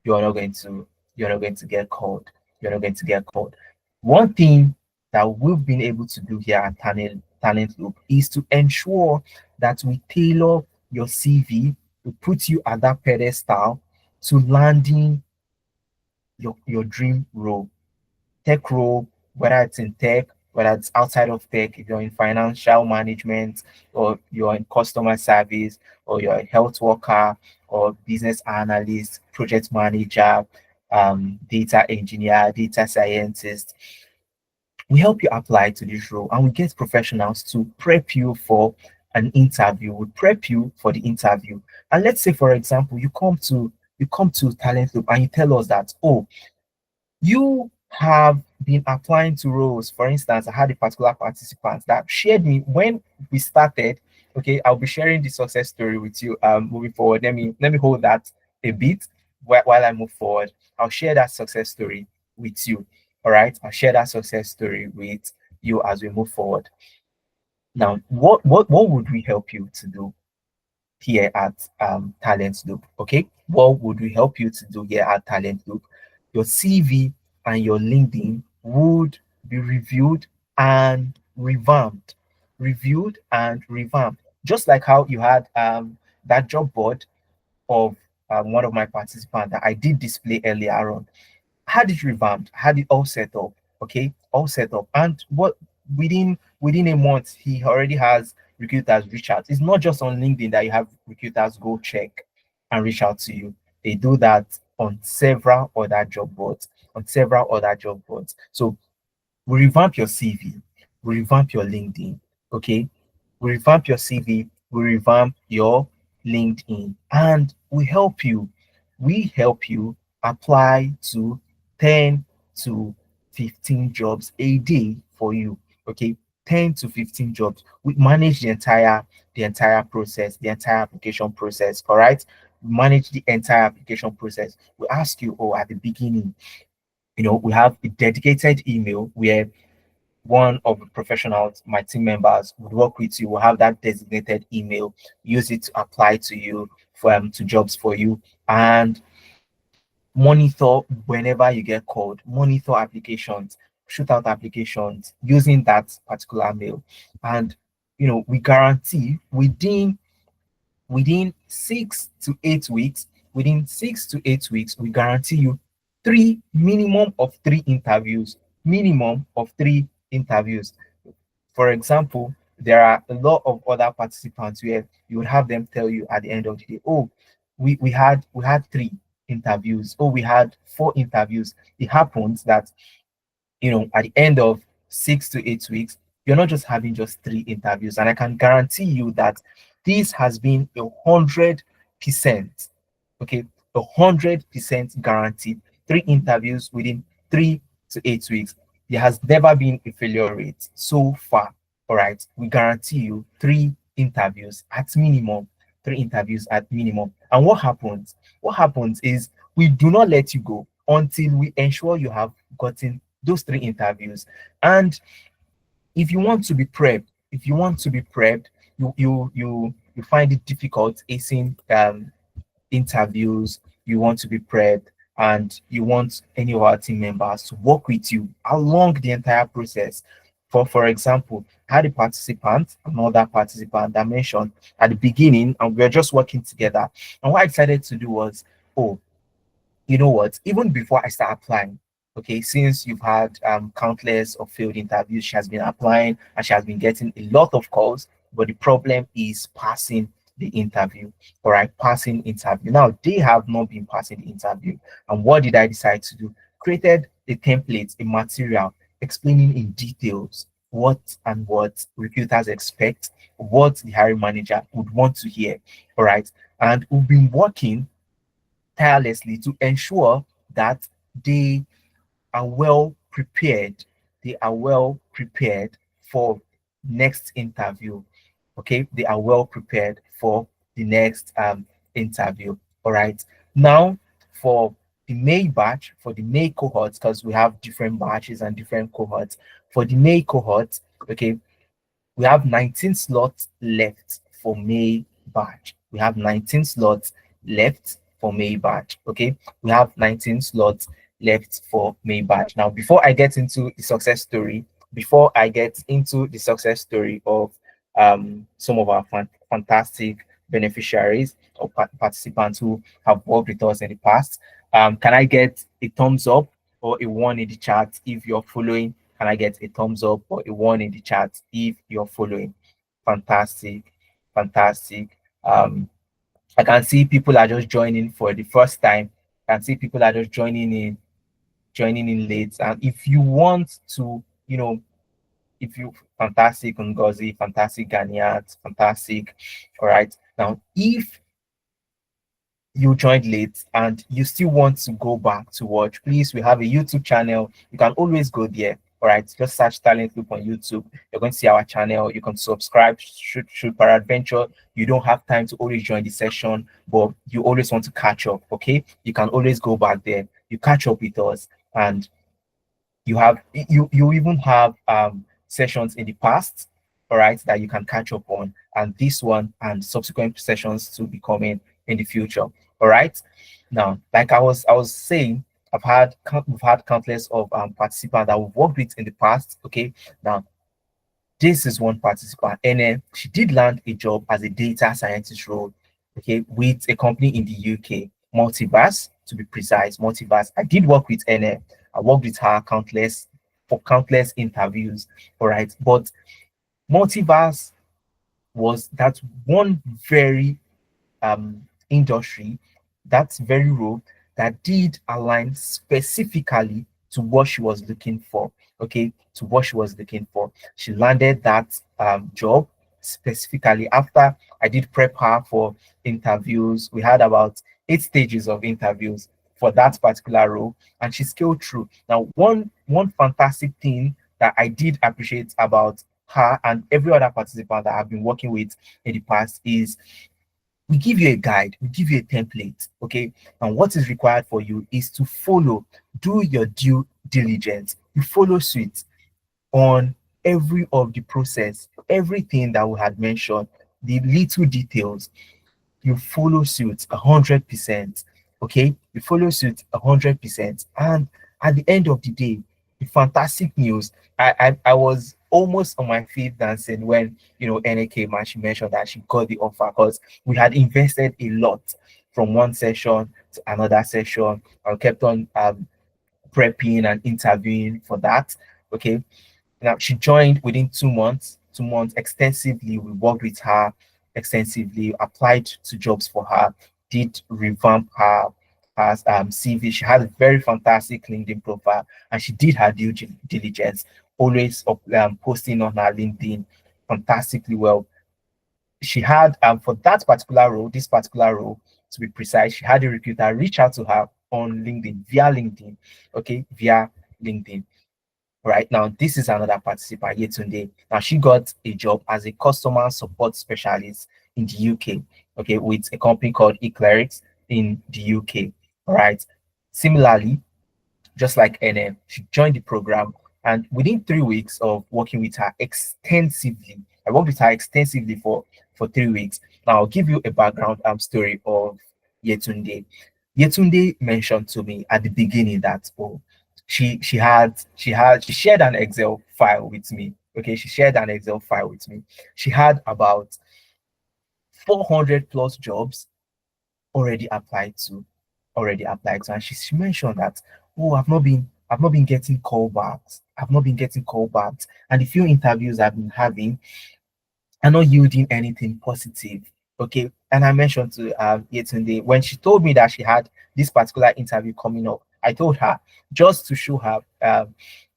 [SPEAKER 1] you're not going to you're not going to get called. You're not going to get called. One thing that we've been able to do here at Talent Loop is to ensure that we tailor your CV to put you at that pedestal to landing your dream role. Tech role, whether it's in tech, whether it's outside of tech, if you're in financial management, or you're in customer service, or you're a health worker, or business analyst, project manager, data engineer, data scientist. We help you apply to this role and we get professionals to prep you for an interview. We prep you for the interview. And let's say, for example, you come to Talent Loop and you tell us that, oh, you have been applying to roles. For instance, I had a particular participant that shared me when we started. Okay, I'll be sharing the success story with you moving forward. Let me hold that a bit while I move forward. I'll share that success story with you. All right, I'll share that success story with you as we move forward. Now, what would we help you to do here at Talent Loop? Okay, what would we help you to do here at Talent Loop? Your CV and your LinkedIn would be reviewed and revamped, just like how you had that job board of one of my participants that I did display earlier on. Had it revamped, had it all set up, okay, all set up, and what within a month he already has recruiters reach out. It's not just on LinkedIn that you have recruiters go check and reach out to you. They do that on several other job boards, So we revamp your CV, we revamp your LinkedIn, okay? We revamp your CV, we revamp your LinkedIn, and we help you apply to 10 to 15 jobs a day for you. Okay, 10 to 15 jobs. We manage the entire process, the entire application process. All right. We manage the entire application process. We ask you, oh, at the beginning, we have a dedicated email where one of the professionals, my team members, would work with you. Will have that designated email, use it to apply to you to jobs for you, and monitor whenever you get called, monitor applications, shoot out applications using that particular mail. And we guarantee within 6 to 8 weeks, we guarantee you minimum of three interviews, minimum of three interviews. For example, there are a lot of other participants where you would have them tell you at the end of the day, oh, we had three interviews, oh, we had four interviews. It happens that at the end of 6 to 8 weeks, you're not just having just three interviews. And I can guarantee you that this has been 100%, okay, 100% guaranteed. Three interviews within 3 to 8 weeks. There has never been a failure rate so far. All right, we guarantee you three interviews at minimum. And what happens is we do not let you go until we ensure you have gotten those three interviews. And if you want to be prepped, you find it difficult acing interviews, you want to be prepped, and you want any of our team members to work with you along the entire process. For example, I had a participant, another participant that mentioned at the beginning, and we are just working together. And what I decided to do was, oh, you know what, even before I start applying, okay, since you've had countless of failed interviews, she has been applying and she has been getting a lot of calls, but the problem is passing the interview. All right, passing interview. Now they have not been passing the interview. And what did I decide to do? Created a template, a material explaining in details what recruiters expect, what the hiring manager would want to hear. All right. And we've been working tirelessly to ensure that they are well prepared. They are well prepared for next interview. Okay, they are well prepared for the next interview. All right. Now, for the May batch, for the May cohorts, because we have different batches and different cohorts. For the May cohort, okay, we have 19 slots left for May batch. We have 19 slots left for May batch. Okay, we have 19 slots left for May batch. Now, before I get into the success story, before I get into the success story of some of our fantastic beneficiaries or participants who have worked with us in the past, can I get a thumbs up or a one in the chat if you're following? Can I get a thumbs up or a one in the chat if you're following? Fantastic, fantastic. I can see people are just joining for the first time. I can see people are just joining in late. And if you want to, if you fantastic Ngozi, fantastic Ganiat, fantastic. All right. Now, if you joined late and you still want to go back to watch, please, we have a YouTube channel. You can always go there. All right, just search Talent Loop on YouTube. You're going to see our channel. You can subscribe. Should peradventure you don't have time to always join the session, but you always want to catch up. Okay, you can always go back there. You catch up with us, and you even have sessions in the past, all right, that you can catch up on, and this one and subsequent sessions to be coming in the future. All right. Now, like I was saying, we've had countless of participants that we've worked with in the past. Okay. Now, this is one participant, and she did land a job as a data scientist role, okay, with a company in the UK, Multiverse, to be precise. Multiverse. I did work with NF. I worked with her countless interviews. All right. But Multiverse was that one very industry, that very role that did align specifically to what she was looking for. Okay, to what she was looking for. She landed that job specifically after I did prep her for interviews. We had about 8 stages of interviews for that particular role, and she scaled through. Now, one fantastic thing that I did appreciate about her and every other participant that I've been working with in the past is we give you a guide, we give you a template, okay? And what is required for you is to follow, do your due diligence. You follow suit on every of the process, everything that we had mentioned, the little details. You follow suit 100%. Okay, you follow suit 100%. And at the end of the day, the fantastic news. I was almost on my feet dancing when NA came and she mentioned that she got the offer because we had invested a lot from one session to another session. I kept on prepping and interviewing for that. Okay, now she joined within 2 months. 2 months extensively. We worked with her extensively, applied to jobs for her, did revamp her CV. She had a very fantastic LinkedIn profile, and she did her due diligence, always posting on her LinkedIn fantastically well. She had for that particular role, this particular role to be precise, she had a recruiter reach out to her on LinkedIn via LinkedIn. Okay, via LinkedIn. Right now, this is another participant here today. Now, she got a job as a customer support specialist in the UK. okay, with a company called eClerics in the UK. All right. Similarly, just like NM, she joined the program, and within 3 weeks of working with her extensively, I worked with her extensively for 3 weeks. Now I'll give you a background story of Yetunde. Yetunde mentioned to me at the beginning that, oh, she shared an Excel file with me. Okay, she shared an Excel file with me. She had about 400 plus jobs already applied to, and she mentioned that, oh, I've not been getting callbacks. I've not been getting callbacks, and the few interviews I've been having are not yielding anything positive. Okay. And I mentioned to Yetunde, when she told me that she had this particular interview coming up, I told her, just to show her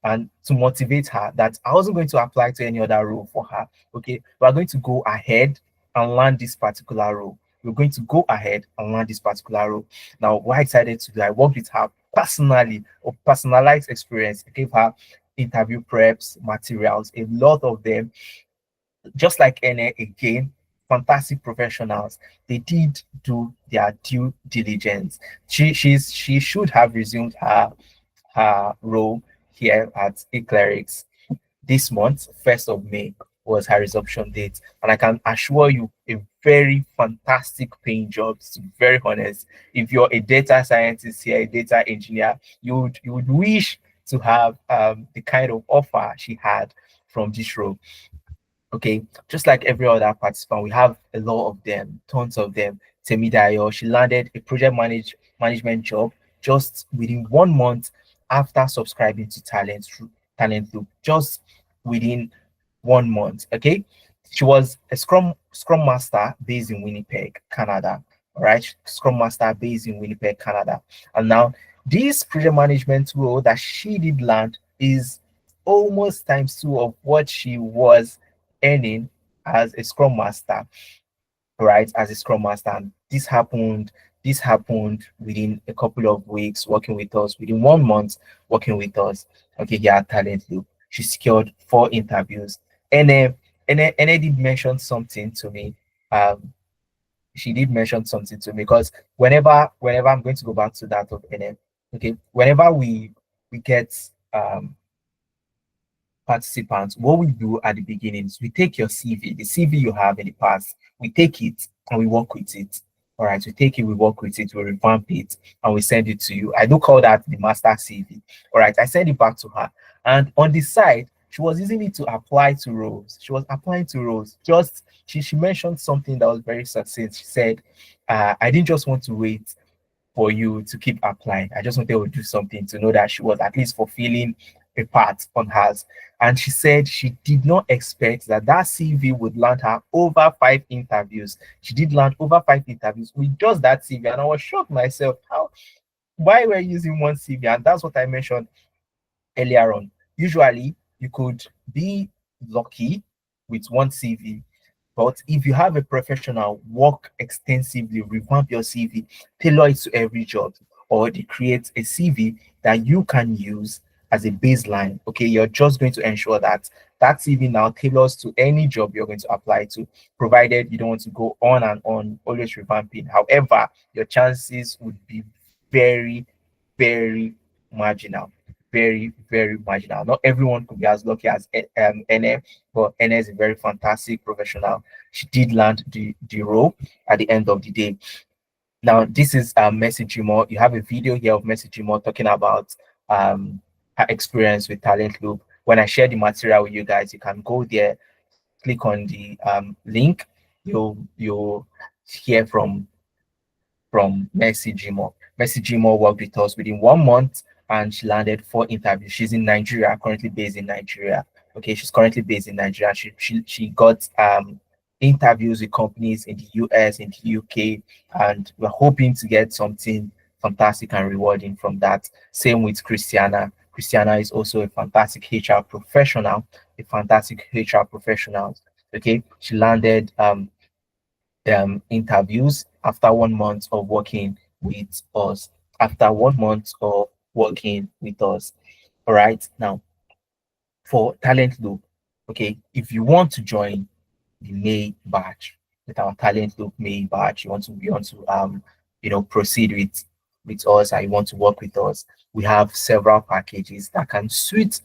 [SPEAKER 1] and to motivate her, that I wasn't going to apply to any other role for her. Okay. We're going to go ahead and learn this particular role. We're going to go ahead and learn this particular role. Now, what I decided to do, I worked with her personally, or personalized experience. I gave her interview preps, materials, a lot of them, just like NA again, fantastic professionals. They did do their due diligence. She should have resumed her role here at Eclerics this month. 1st of May was her resumption date, and I can assure you, a very fantastic paying job. To be very honest, if you're a data scientist here, a data engineer, you would wish to have the kind of offer she had from this role. Okay, just like every other participant, we have a lot of them, tons of them. Temidayo, she landed a management job just within 1 month after subscribing to Talent Loop. Just within 1 month. Okay, she was a Scrum Master based in Winnipeg, Canada. All right, Scrum Master based in Winnipeg, Canada, and now this project management role that she did land is almost times two of what she was earning as a scrum master, right? As a scrum master. And this happened within a couple of weeks working with us, within 1 month working with us. Okay, yeah, Talent Loop. She secured 4 interviews. And did mention something to me. Um, she did mention something to me, because whenever I'm going to go back to that of NM, okay, whenever we get participants, what we do at the beginning is we take your CV, the CV you have in the past, we take it and we work with it. All right, we take it, we work with it, we revamp it, and we send it to you. I do call that the master CV. All right, I send it back to her. And on the side, she was using it to apply to roles. She was applying to roles. Just she mentioned something that was very succinct. She said, I didn't just want to wait for you to keep applying. I just wanted to do something to know that she was at least fulfilling a part on hers. And she said she did not expect that CV would land her over 5 interviews. She did land over 5 interviews with just that CV. And I was shocked myself. Why we're using one CV? And that's what I mentioned earlier on. Usually, you could be lucky with one CV, but if you have a professional work extensively, revamp your CV, tailor it to every job, or they create a CV that you can use as a baseline. Okay, you're just going to ensure that that CV now tailors to any job you're going to apply to, provided you don't want to go on and on, always revamping. However, your chances would be very, very marginal. Very, very marginal. Not everyone could be as lucky as NM, but NM is a very fantastic professional. She did land the role at the end of the day. Now, this is Mercy Jimo. You have a video here of Mercy Jimo talking about her experience with Talent Loop. When I share the material with you guys, you can go there, click on the link. You'll hear from Mercy Jimo. Mercy Jimo worked with us within 1 month, and she landed 4 interviews. She's in Nigeria, currently based in Nigeria. Okay, she's currently based in Nigeria. She got interviews with companies in the US, in the UK, and we're hoping to get something fantastic and rewarding from that. Same with Christiana. Christiana is also a fantastic HR professional, a fantastic HR professional. Okay, she landed interviews after 1 month of working with us. After 1 month of working with us. All right. Now, for Talent Loop, okay, if you want to join the May batch, with our talent look May batch, you want to proceed with us, and you want to work with us, we have several packages that can suit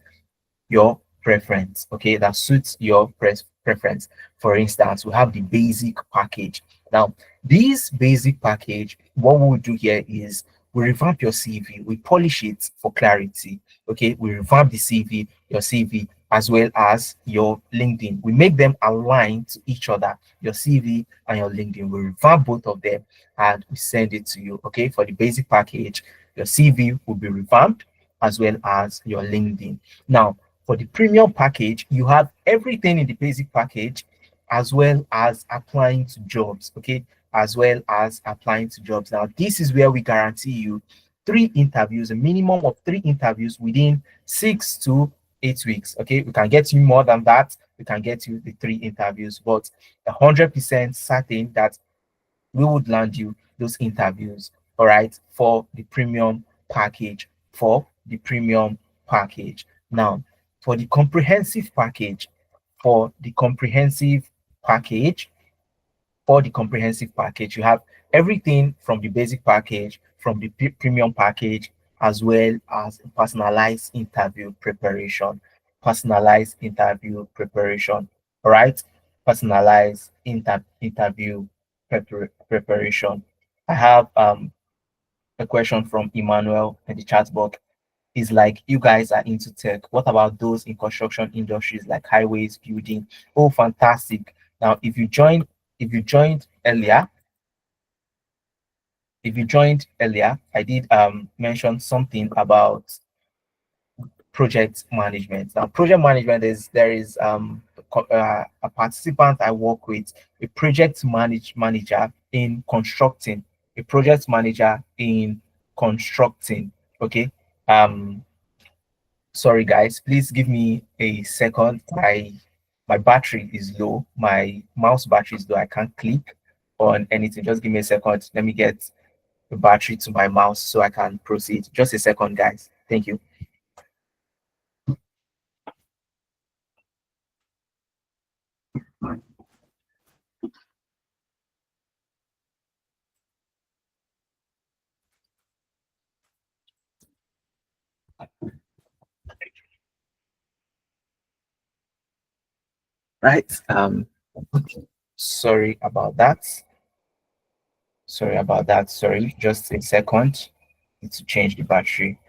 [SPEAKER 1] your preference. Okay, that suits your preference. For instance, we have the basic package. Now, this basic package, what we will do here is we revamp your CV, we polish it for clarity. Okay, we revamp the CV, your CV, as well as your LinkedIn. We make them align to each other, your CV and your LinkedIn. We revamp both of them and we send it to you. Okay, for the basic package, your CV will be revamped as well as your LinkedIn. Now, for the premium package, you have everything in the basic package as well as applying to jobs, okay? As well as applying to jobs. Now, this is where we guarantee you 3 interviews, a minimum of 3 interviews within 6 to 8 weeks, okay? We can get you more than that. We can get you the 3 interviews, but 100% certain that we would land you those interviews, all right, for the premium package. For the premium package. Now, for the comprehensive package, for the comprehensive package, for the comprehensive package, you have everything from the basic package, from the premium package, as well as personalized interview preparation. Personalized interview preparation. All right. Personalized interview preparation. I have a question from Emmanuel in the chat box. Is like, you guys are into tech. What about those in construction industries like highways, building? Oh, fantastic. Now, if you joined earlier, I did mention something about project management. Now, project management is there is a participant I work with, a project manager in constructing, a project manager in constructing. Okay. Sorry guys, please give me a second. My battery is low. My mouse battery is low. I can't click on anything. Just give me a second. Let me get the battery to my mouse so I can proceed. Just a second, guys. Thank you. Right. Sorry about that. Sorry about that. Sorry. Just a second. Need to change the battery.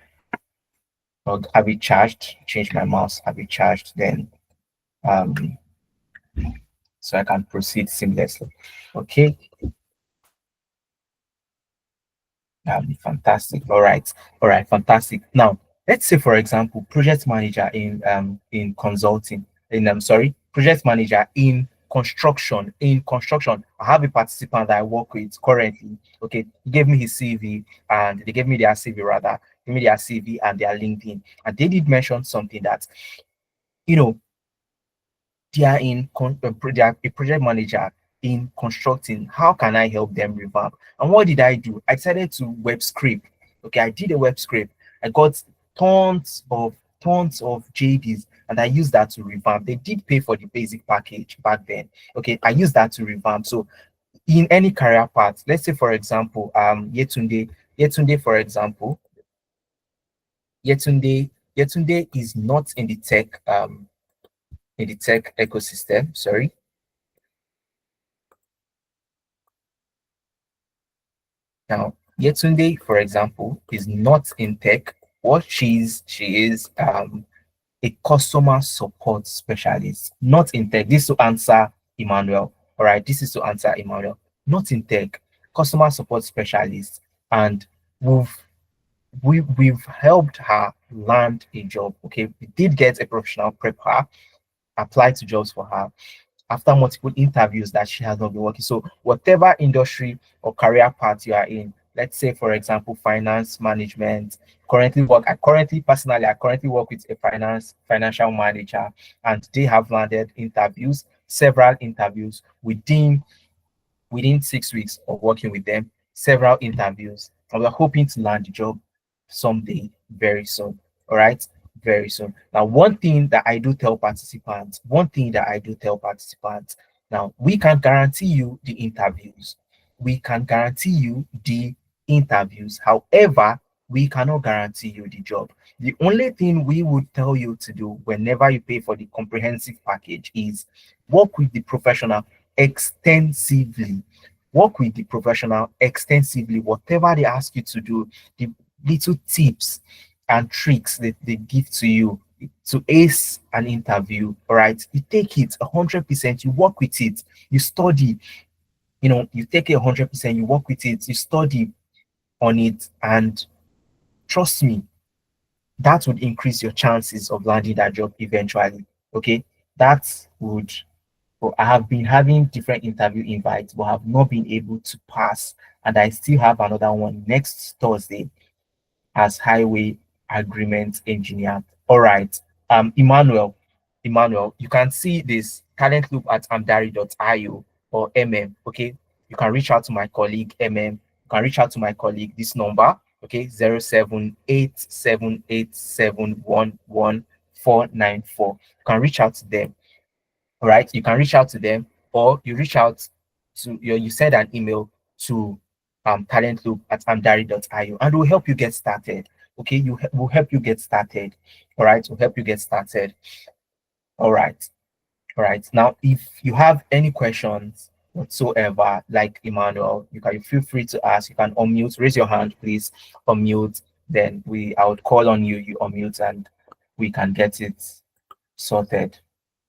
[SPEAKER 1] Or have it charged. Change my mouse. Have it charged. Then um so I can proceed seamlessly. Okay. Fantastic. All right, fantastic. Now, let's say, for example, project manager in consulting. In sorry, project manager in construction. In construction, I have a participant that I work with currently. Okay, he gave me his CV, and they gave me their CV rather, gave me their CV and their LinkedIn, and they did mention something that, you know, they are they are a project manager in constructing. How can I help them revamp? And what did I do? I decided to web script. Okay, I did a web script. I got tons of JDs, and I used that to revamp. They did pay for the basic package back then. Okay, I used that to revamp. So in any career path, let's say for example, Yetunde, for example, Yetunde is not in the tech ecosystem. Sorry. Now, Yetunde, for example, is not in tech. What she is a customer support specialist, not in tech. This to answer Emmanuel. All right, this is to answer Emmanuel. Not in tech, customer support specialist, and we've we've helped her land a job. Okay, we did get a professional prep her, apply to jobs for her after multiple interviews that she has not been working. So whatever industry or career path you are in, let's say for example, finance management, I currently work with a financial manager, and they have landed interviews, several interviews within 6 weeks of working with them, several interviews. And we're hoping to land the job someday very soon. All right, very soon. Now, one thing that I do tell participants, Now, we can guarantee you the interviews. We can guarantee you the interviews. However, we cannot guarantee you the job. The only thing we would tell you to do whenever you pay for the comprehensive package is work with the professional extensively. Work with the professional extensively. Whatever they ask you to do, the little tips and tricks that they give to you to ace an interview, all right, you take it 100%, you work with it, you study, you take it 100%, you work with it, you study on it, and trust me, that would increase your chances of landing that job eventually. Okay, that would. Well, I have been having different interview invites, but have not been able to pass, and I still have another one next Thursday as highway agreement engineer. All right. Emmanuel, you can see this talent loop at amdari.io or Okay. You can reach out to my colleague You can reach out to my colleague this number. Okay, 0787871194. You can reach out to them. All right. You can reach out to them, or you reach out to you send an email to talentloop at amdari.io, and we'll help you get started. Okay, we'll help you get started. All right, we'll help you get started. All right, all right. Now, if you have any questions whatsoever, like Emmanuel, you can feel free to ask. You can unmute, raise your hand, please. Unmute. Then I would call on you. You unmute, and we can get it sorted.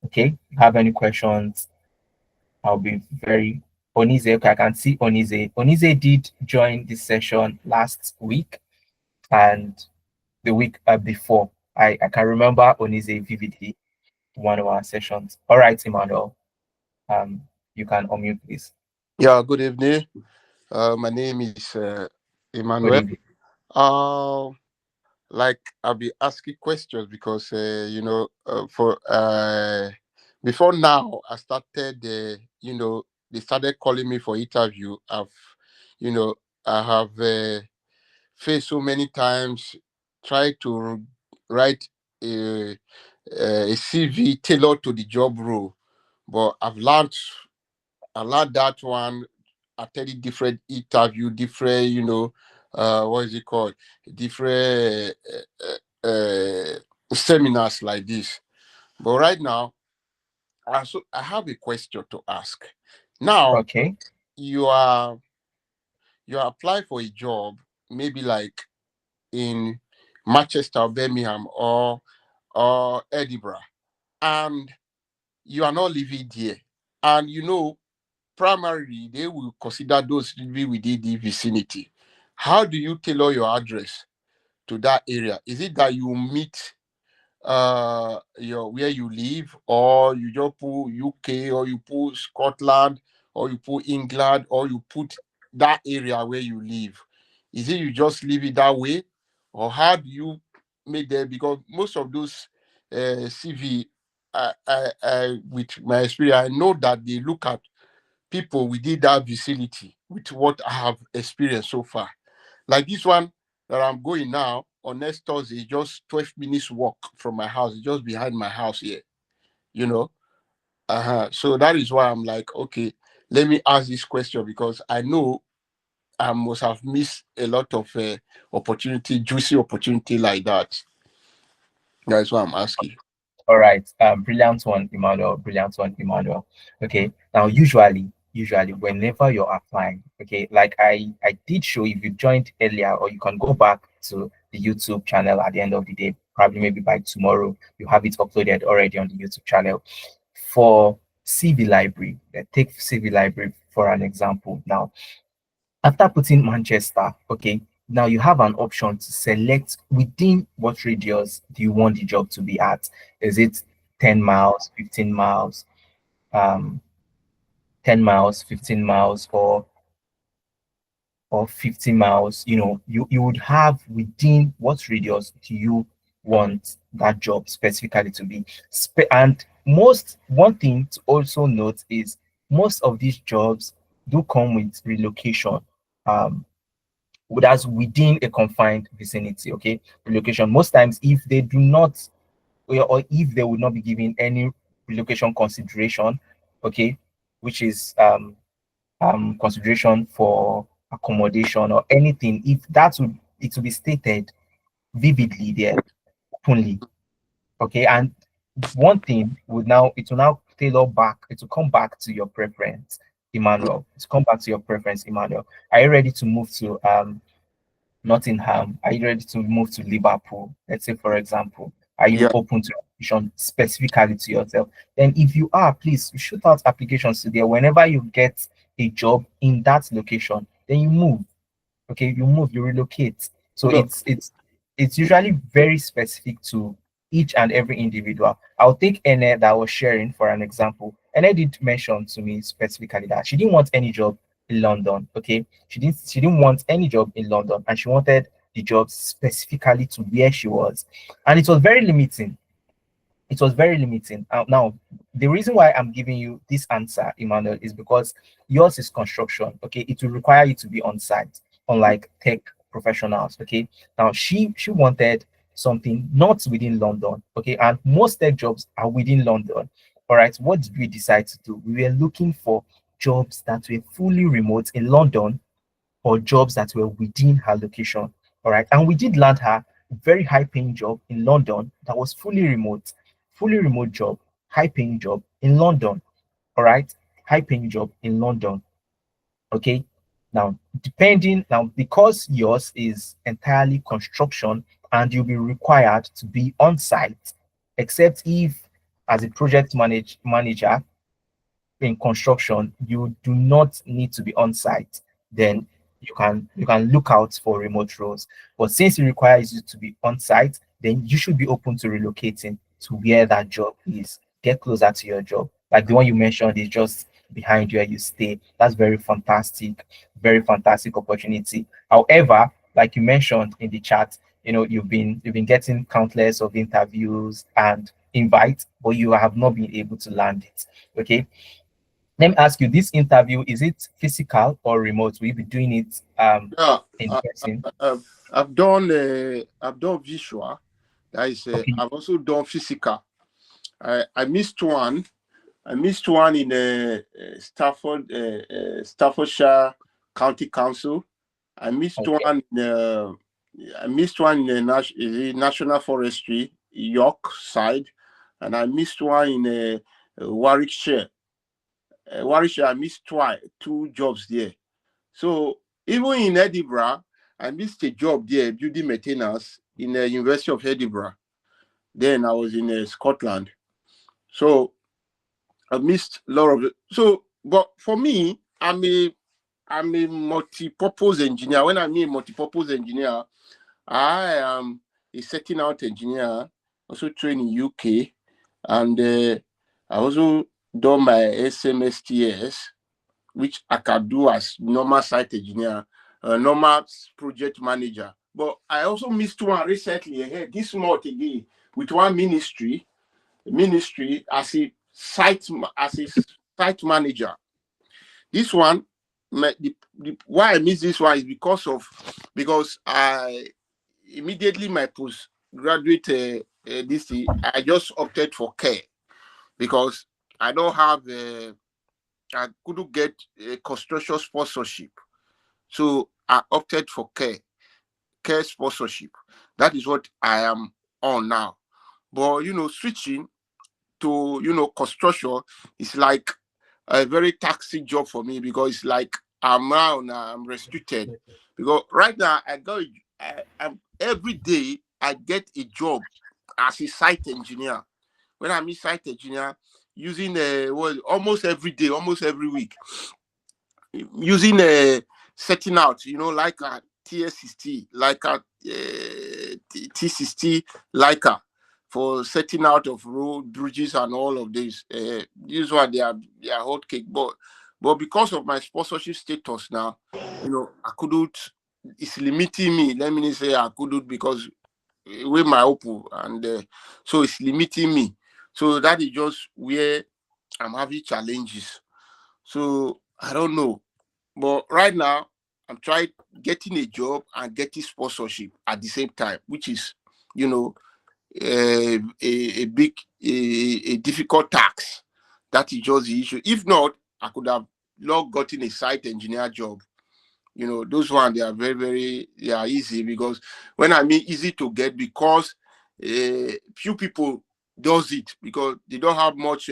[SPEAKER 1] Okay. Have any questions? I'll be very Onize. Okay, I can see Onize. Onize did join this session last week and the week before. I can remember Onize vividly, one of our sessions. All right, Emmanuel. Um, you can unmute, please.
[SPEAKER 3] Yeah, good evening. My name is
[SPEAKER 1] Good
[SPEAKER 3] Emmanuel.
[SPEAKER 1] evening.
[SPEAKER 3] Uh, like I'll be asking questions because for before now I started. They started calling me for interview. You know, I have faced so many times. Tried to write a, a CV tailored to the job role, but I learned that one attending different interview, different, what is it called? Different seminars like this. But right now, I have a question to ask. Now,
[SPEAKER 1] Okay.
[SPEAKER 3] you are you apply for a job, maybe like in Manchester, Birmingham, or Edinburgh, and you are not living there, and primarily they will consider those living within the vicinity. How do you tailor your address to that area? Is it that you meet your where you live, or you just put UK, or you put Scotland, or you put England, or you put that area where you live? Is it you just leave it that way, or how do you make them? Because most of those CV, with my experience, I know that they look at people within that vicinity with what I have experienced so far. Like this one that I'm going now on next Thursday, is just 12 minutes walk from my house, it's just behind my house here, you know. So that is why I'm like, okay, let me ask this question because I know I must have missed a lot of opportunity, juicy opportunity like that. That's why I'm asking.
[SPEAKER 1] All right. Brilliant one, Emmanuel. Brilliant one, Emmanuel. Okay. Now, usually, whenever you're applying, okay, like I did show, if you joined earlier, or you can go back to the YouTube channel at the end of the day, probably maybe by tomorrow, you have it uploaded already on the YouTube channel for CV library. Take CV library for an example. Now, after putting Manchester, okay, now you have an option to select within what radius do you want the job to be at. Is it 10 miles, 15 miles, um, 10 miles, 15 miles, or 50 miles? You would have within what radius do you want that job specifically to be. And one thing to also note is most of these jobs do come with relocation. Um, that's within a confined vicinity. Okay, relocation most times, if they do not, or if they would not be given any relocation consideration, okay, which is consideration for accommodation or anything, if that would it will be stated vividly there, openly. Okay, and one thing would now it will now tailor back, it will come back to your preference, Emmanuel. It's come back to your preference, Emmanuel. Are you ready to move to Nottingham? Are you ready to move to Liverpool? Let's say, for example, are you
[SPEAKER 3] Yeah.
[SPEAKER 1] open to application specifically to yourself? Then, if you are, please shoot out applications to there. Whenever you get a job in that location, then you move. Okay, you move, you relocate. So
[SPEAKER 3] No.
[SPEAKER 1] it's usually very specific to each and every individual. I'll take Ene that I was sharing for an example. Ene did mention to me specifically that she didn't want any job in London. Okay, she didn't want any job in London, and she wanted the job specifically to where she was, and it was very limiting. It was very limiting. Now, the reason why I'm giving you this answer, Emmanuel, is because yours is construction. Okay, it will require you to be on site, unlike tech professionals. Okay, now she wanted something not within London. Okay, and most tech jobs are within London. All right, what did we decide to do? We were looking for jobs that were fully remote in London or jobs that were within her location. All right. And we did land her a very high paying job in London that was fully remote job, high paying job in London. All right. High paying job in London. Okay. Now, because yours is entirely construction and you'll be required to be on site, except if, as a manager, in construction, you do not need to be on site, then you can look out for remote roles. But since it requires you to be on site, then you should be open to relocating to where that job is. Get closer to your job. Like the one you mentioned is just behind where you stay. That's very fantastic opportunity. However, like you mentioned in the chat, you've been getting countless of interviews and invites, but you have not been able to land it. Okay, let me ask you, this interview, is it physical or remote? Will you be doing it
[SPEAKER 3] Yeah.
[SPEAKER 1] in person?
[SPEAKER 3] I've done visual. That is,
[SPEAKER 1] Okay.
[SPEAKER 3] I've also done physical. I missed one. I missed one in Staffordshire County Council. I missed
[SPEAKER 1] Okay.
[SPEAKER 3] one. I missed one in the National Forestry, York side, and I missed one in Warwickshire. Warwickshire, I missed two jobs there. So even in Edinburgh, I missed a job there, building maintenance in the University of Edinburgh. Then I was in Scotland. So I missed a lot of it. So, but for me, I'm a multi-purpose engineer. When I mean multi-purpose engineer, I am a setting out engineer, also trained in UK, and I also done my SMSTS, which I can do as normal site engineer, normal project manager. But I also missed one recently, this month again, with one ministry as a site manager. This one, why I miss this one is because I immediately my postgraduate this thing, I just opted for care because I don't have I couldn't get a construction sponsorship, so I opted for care sponsorship. That is what I am on now. But switching to construction is like a very taxing job for me because it's like I'm restricted because right now I'm every day I get a job as a site engineer. When I'm a site engineer, using almost every day, almost every week, using setting out, like a TS60, like a T60, like a for setting out of road bridges and all of this. This one they are hot cake, but because of my sponsorship status now, I couldn't. It's limiting me. Let me say I couldn't because with my open and so it's limiting me. So that is just where I'm having challenges. So I don't know. But right now, I'm trying getting a job and getting sponsorship at the same time, which is, you know, a big, a difficult task. That is just the issue. If not, I could have not gotten a site engineer job. Those ones, they are they are easy, because when I mean easy to get, because few people does it, because they don't have much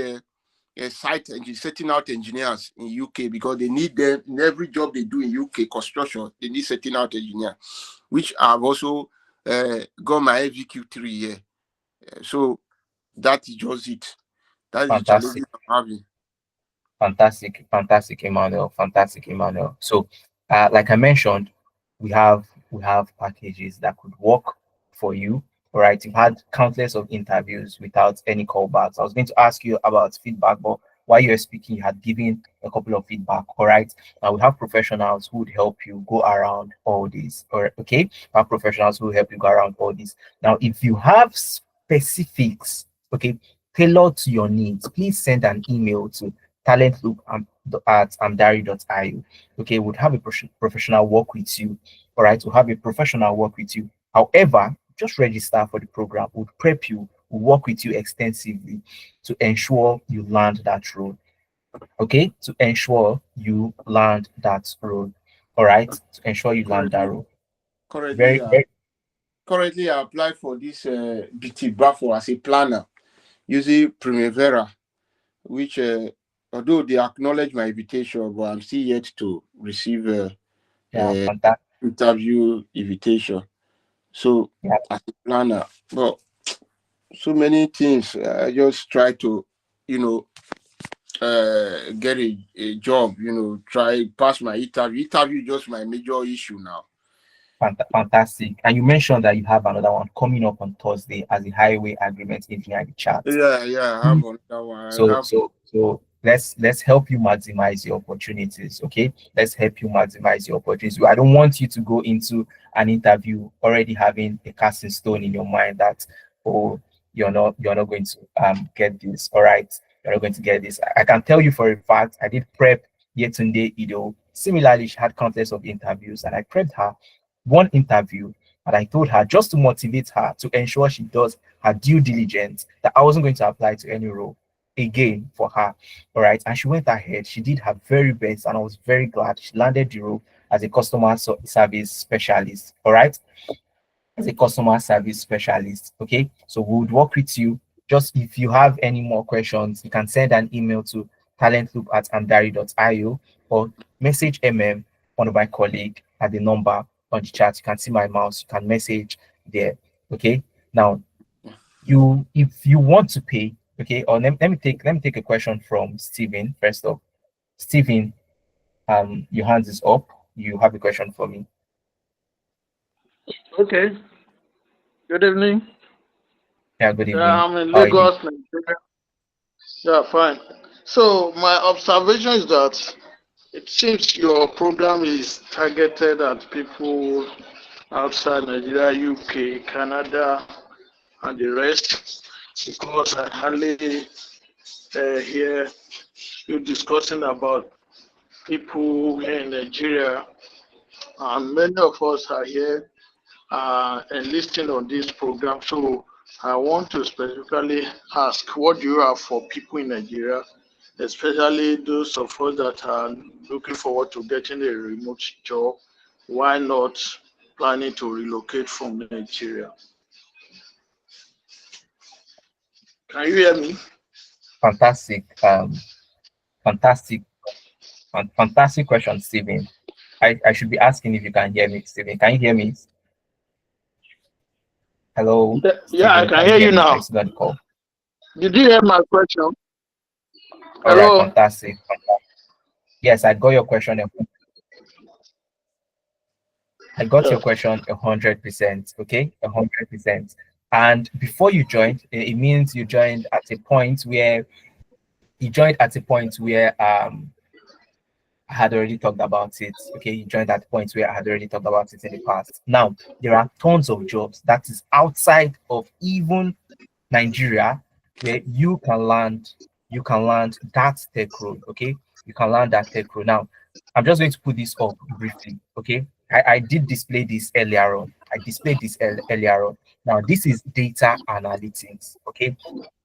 [SPEAKER 3] site setting out engineers in UK, because they need them in every job they do in UK construction. They need setting out engineer, which I've also got my FVQ3 here. So that is just it. That is the
[SPEAKER 1] Fantastic.
[SPEAKER 3] challenges I'm having.
[SPEAKER 1] Fantastic, Emmanuel. Fantastic, Emmanuel. So, like I mentioned, we have packages that could work for you. All right, you've had countless of interviews without any callbacks. I was going to ask you about feedback, but while you were speaking, you had given a couple of feedback. All right, now we have professionals who would help you go around all this. Or okay, we have professionals who will help you go around all this. Now, if you have specifics, okay, tailored to your needs, please send an email to talentloop at amdari.io. Okay, we'll have a professional work with you. All right, we'll have a professional work with you. However, just register for the program. We'll prep you, we'll work with you extensively to ensure you land that role. Okay, to ensure you land that role. All right, to ensure you land that
[SPEAKER 3] Currently,
[SPEAKER 1] role.
[SPEAKER 3] currently,
[SPEAKER 1] Very,
[SPEAKER 3] uh,
[SPEAKER 1] very
[SPEAKER 3] currently, I applied for this BT Bravo as a planner using Primavera, which although they acknowledge my invitation, but I'm still yet to receive
[SPEAKER 1] yeah,
[SPEAKER 3] a
[SPEAKER 1] fantastic.
[SPEAKER 3] interview invitation. So
[SPEAKER 1] Yeah,
[SPEAKER 3] as a planner, but so many things. I just try to, you know, get a job. Try pass my interview. Interview is just my major issue now.
[SPEAKER 1] fantastic. And you mentioned that you have another one coming up on Thursday as a highway agreement engineer in the chat.
[SPEAKER 3] Yeah, yeah. I have another one. I
[SPEAKER 1] So
[SPEAKER 3] have.
[SPEAKER 1] let's help you maximize your opportunities. Okay, let's help you maximize your opportunities. I don't want you to go into an interview already having a casting stone in your mind that, oh, you're not going to get this. All right, you're not going to get this. I can tell you for a fact, I did prep Yetunde Ido. Similarly, she had countless of interviews, and I prepped her one interview, and I told her, just to motivate her, to ensure she does her due diligence, that I wasn't going to apply to any role again for her. All right. And she went ahead. She did her very best. And I was very glad she landed the role as a customer service specialist. All right. As a customer service specialist. Okay. So we would work with you. Just if you have any more questions, you can send an email to talentloop at amdari.io or message one of my colleague, at the number on the chat. You can see my mouse. You can message there. Okay. Now, if you want to pay, okay, or let me take a question from Steven first off. Steven, your hands is up. You have a question for me.
[SPEAKER 4] Okay. Good evening.
[SPEAKER 1] Yeah, good
[SPEAKER 4] Yeah,
[SPEAKER 1] evening.
[SPEAKER 4] I'm in
[SPEAKER 1] How are you doing?
[SPEAKER 4] Lagos, Nigeria. Yeah, fine. So my observation is that it seems your program is targeted at people outside Nigeria, UK, Canada, and the rest, because I hardly hear you discussing about people here in Nigeria, and many of us are here enlisting on this program. So I want to specifically ask, what do you have for people in Nigeria, especially those of us that are looking forward to getting a remote job? Why not planning to relocate from Nigeria? Can you hear me?
[SPEAKER 1] Fantastic. Fantastic. Fantastic question, Steven. I should be asking if you can hear me, Steven. Can you hear me? Hello,
[SPEAKER 4] Yeah, I
[SPEAKER 1] Steven.
[SPEAKER 4] can
[SPEAKER 1] Can you
[SPEAKER 4] hear
[SPEAKER 1] hear
[SPEAKER 4] you
[SPEAKER 1] me? Are you
[SPEAKER 4] now.
[SPEAKER 1] still on the call?
[SPEAKER 4] Did you hear my question?
[SPEAKER 1] All right.
[SPEAKER 4] Hello?
[SPEAKER 1] Fantastic. Yes, I got your question. I got
[SPEAKER 4] Yeah.
[SPEAKER 1] your question 100%. Okay, 100%. And before you joined, it means you joined at a point where I had already talked about it. Okay, you joined at the point where I had already talked about it in the past. Now there are tons of jobs that is outside of even Nigeria where you can land that tech role. Okay, you can land that tech role. Now, I'm just going to put this up briefly. Okay, I did display this earlier on. I displayed this earlier on. Now, this is data analytics. Okay,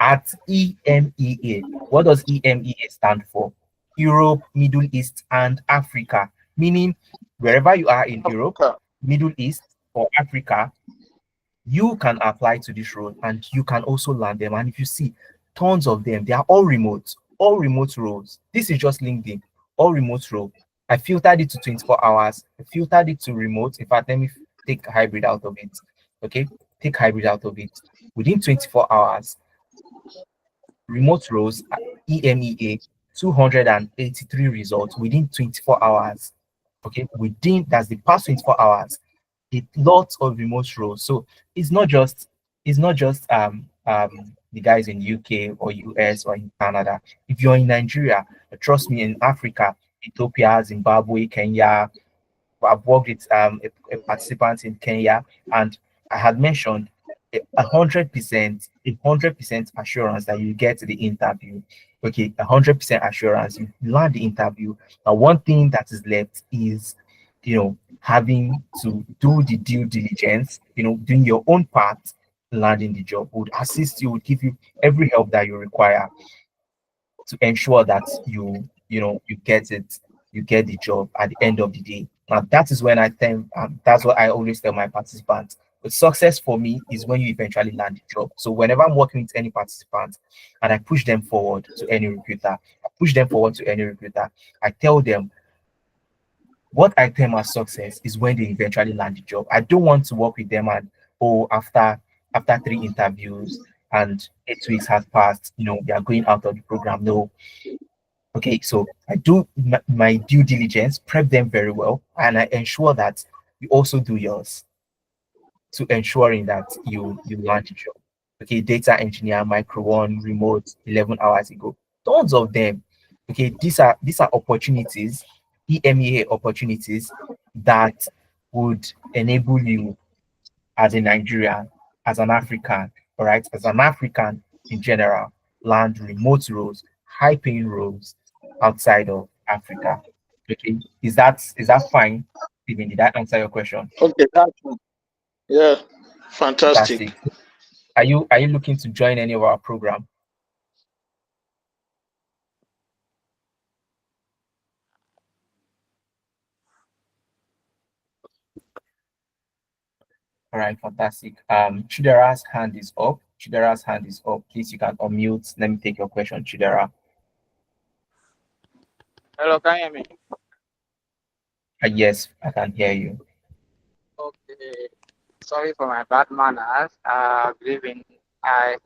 [SPEAKER 1] at EMEA. What does EMEA stand for? Europe, Middle East, and Africa. Meaning, wherever you are in Europe,
[SPEAKER 4] Africa.
[SPEAKER 1] Middle East, or Africa, you can apply to this role and you can also land them. And if you see tons of them, they are all remote roles. This is just LinkedIn, all remote role. I filtered it to 24 hours. I filtered it to remote. In fact, let me take hybrid out of it. Okay, take hybrid out of it. Within 24 hours, remote roles, EMEA, 283 results within 24 hours. Okay, within that's the past 24 hours, lots of remote roles. So it's not just the guys in UK or US or in Canada. If you're in Nigeria, trust me, in Africa, Ethiopia, Zimbabwe, Kenya, I've worked with a participant in Kenya, and I had mentioned 100% assurance that you get the interview. Okay, 100% assurance you land the interview. Now, one thing that is left is, having to do the due diligence, doing your own part, landing the job would assist you, would give you every help that you require to ensure that you get it, you get the job at the end of the day. Now that is when I think that's what I always tell my participants. But success for me is when you eventually land the job. So whenever I'm working with any participant and I push them forward to any recruiter, I tell them what I term as success is when they eventually land the job. I don't want to work with them and after 3 interviews and 8 weeks has passed, they are going out of the program. No. Okay, so I do my due diligence, prep them very well, and I ensure that you also do yours to ensuring that you land the job. Okay, data engineer, micro one, remote, 11 hours ago. Tons of them. Okay, these are opportunities, EMEA opportunities that would enable you as a Nigerian, as an African, all right, as an African in general, land remote roles, high paying roles outside of Africa. Okay, is that fine? Steven, did I answer your question?
[SPEAKER 4] Okay, that's yeah, fantastic.
[SPEAKER 1] Fantastic. Are you looking to join any of our program? All right, fantastic. Chidera's hand is up. Chidera's hand is up. Please, you can unmute. Let me take your question, Chidera.
[SPEAKER 5] Hello, can you hear me?
[SPEAKER 1] Yes, I can hear you.
[SPEAKER 5] Okay. Sorry for my bad manners. Good evening. I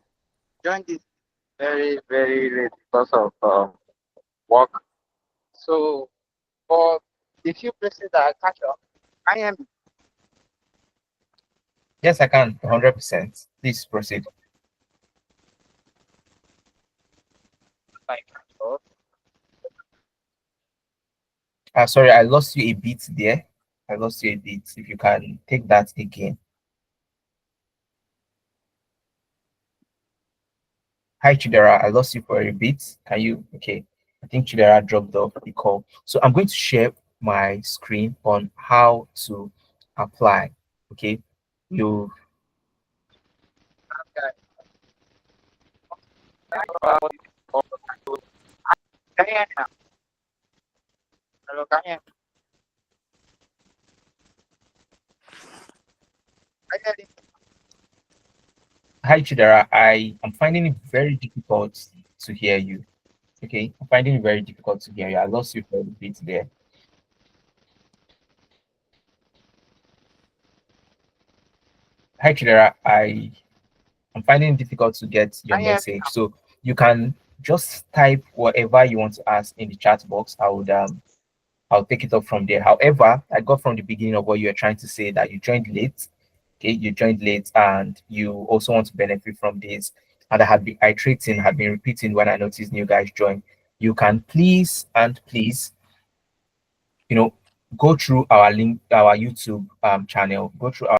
[SPEAKER 5] joined this very, very late because of work. So, for the few places that I catch up, I am
[SPEAKER 1] Yes, I can. 100%. Please proceed.
[SPEAKER 5] like, oh,
[SPEAKER 1] Sorry, I lost you a bit there. I lost you a bit. If you can take that again. Hi, Chidera. I lost you for a bit. Can you? Okay. I think Chidera dropped off the call. So I'm going to share my screen on how to apply. Okay. You
[SPEAKER 5] can you hear me now? Hello, can you hear me? I hear you.
[SPEAKER 1] Hi, Chidera. I am finding it very difficult to hear you. Okay. I'm finding it very difficult to hear you. I lost you for a bit there. Hi, Chidera. I'm finding it difficult to get your
[SPEAKER 5] Can you hear me
[SPEAKER 1] message. So you can just type whatever you want to ask in the chat box. I'll take it up from there. However, I got from the beginning of what you were trying to say that you joined late. Okay, you joined late and you also want to benefit from this. And I had been iterating, had been repeating when I noticed new guys join. You can please, go through our link, our YouTube channel, go through our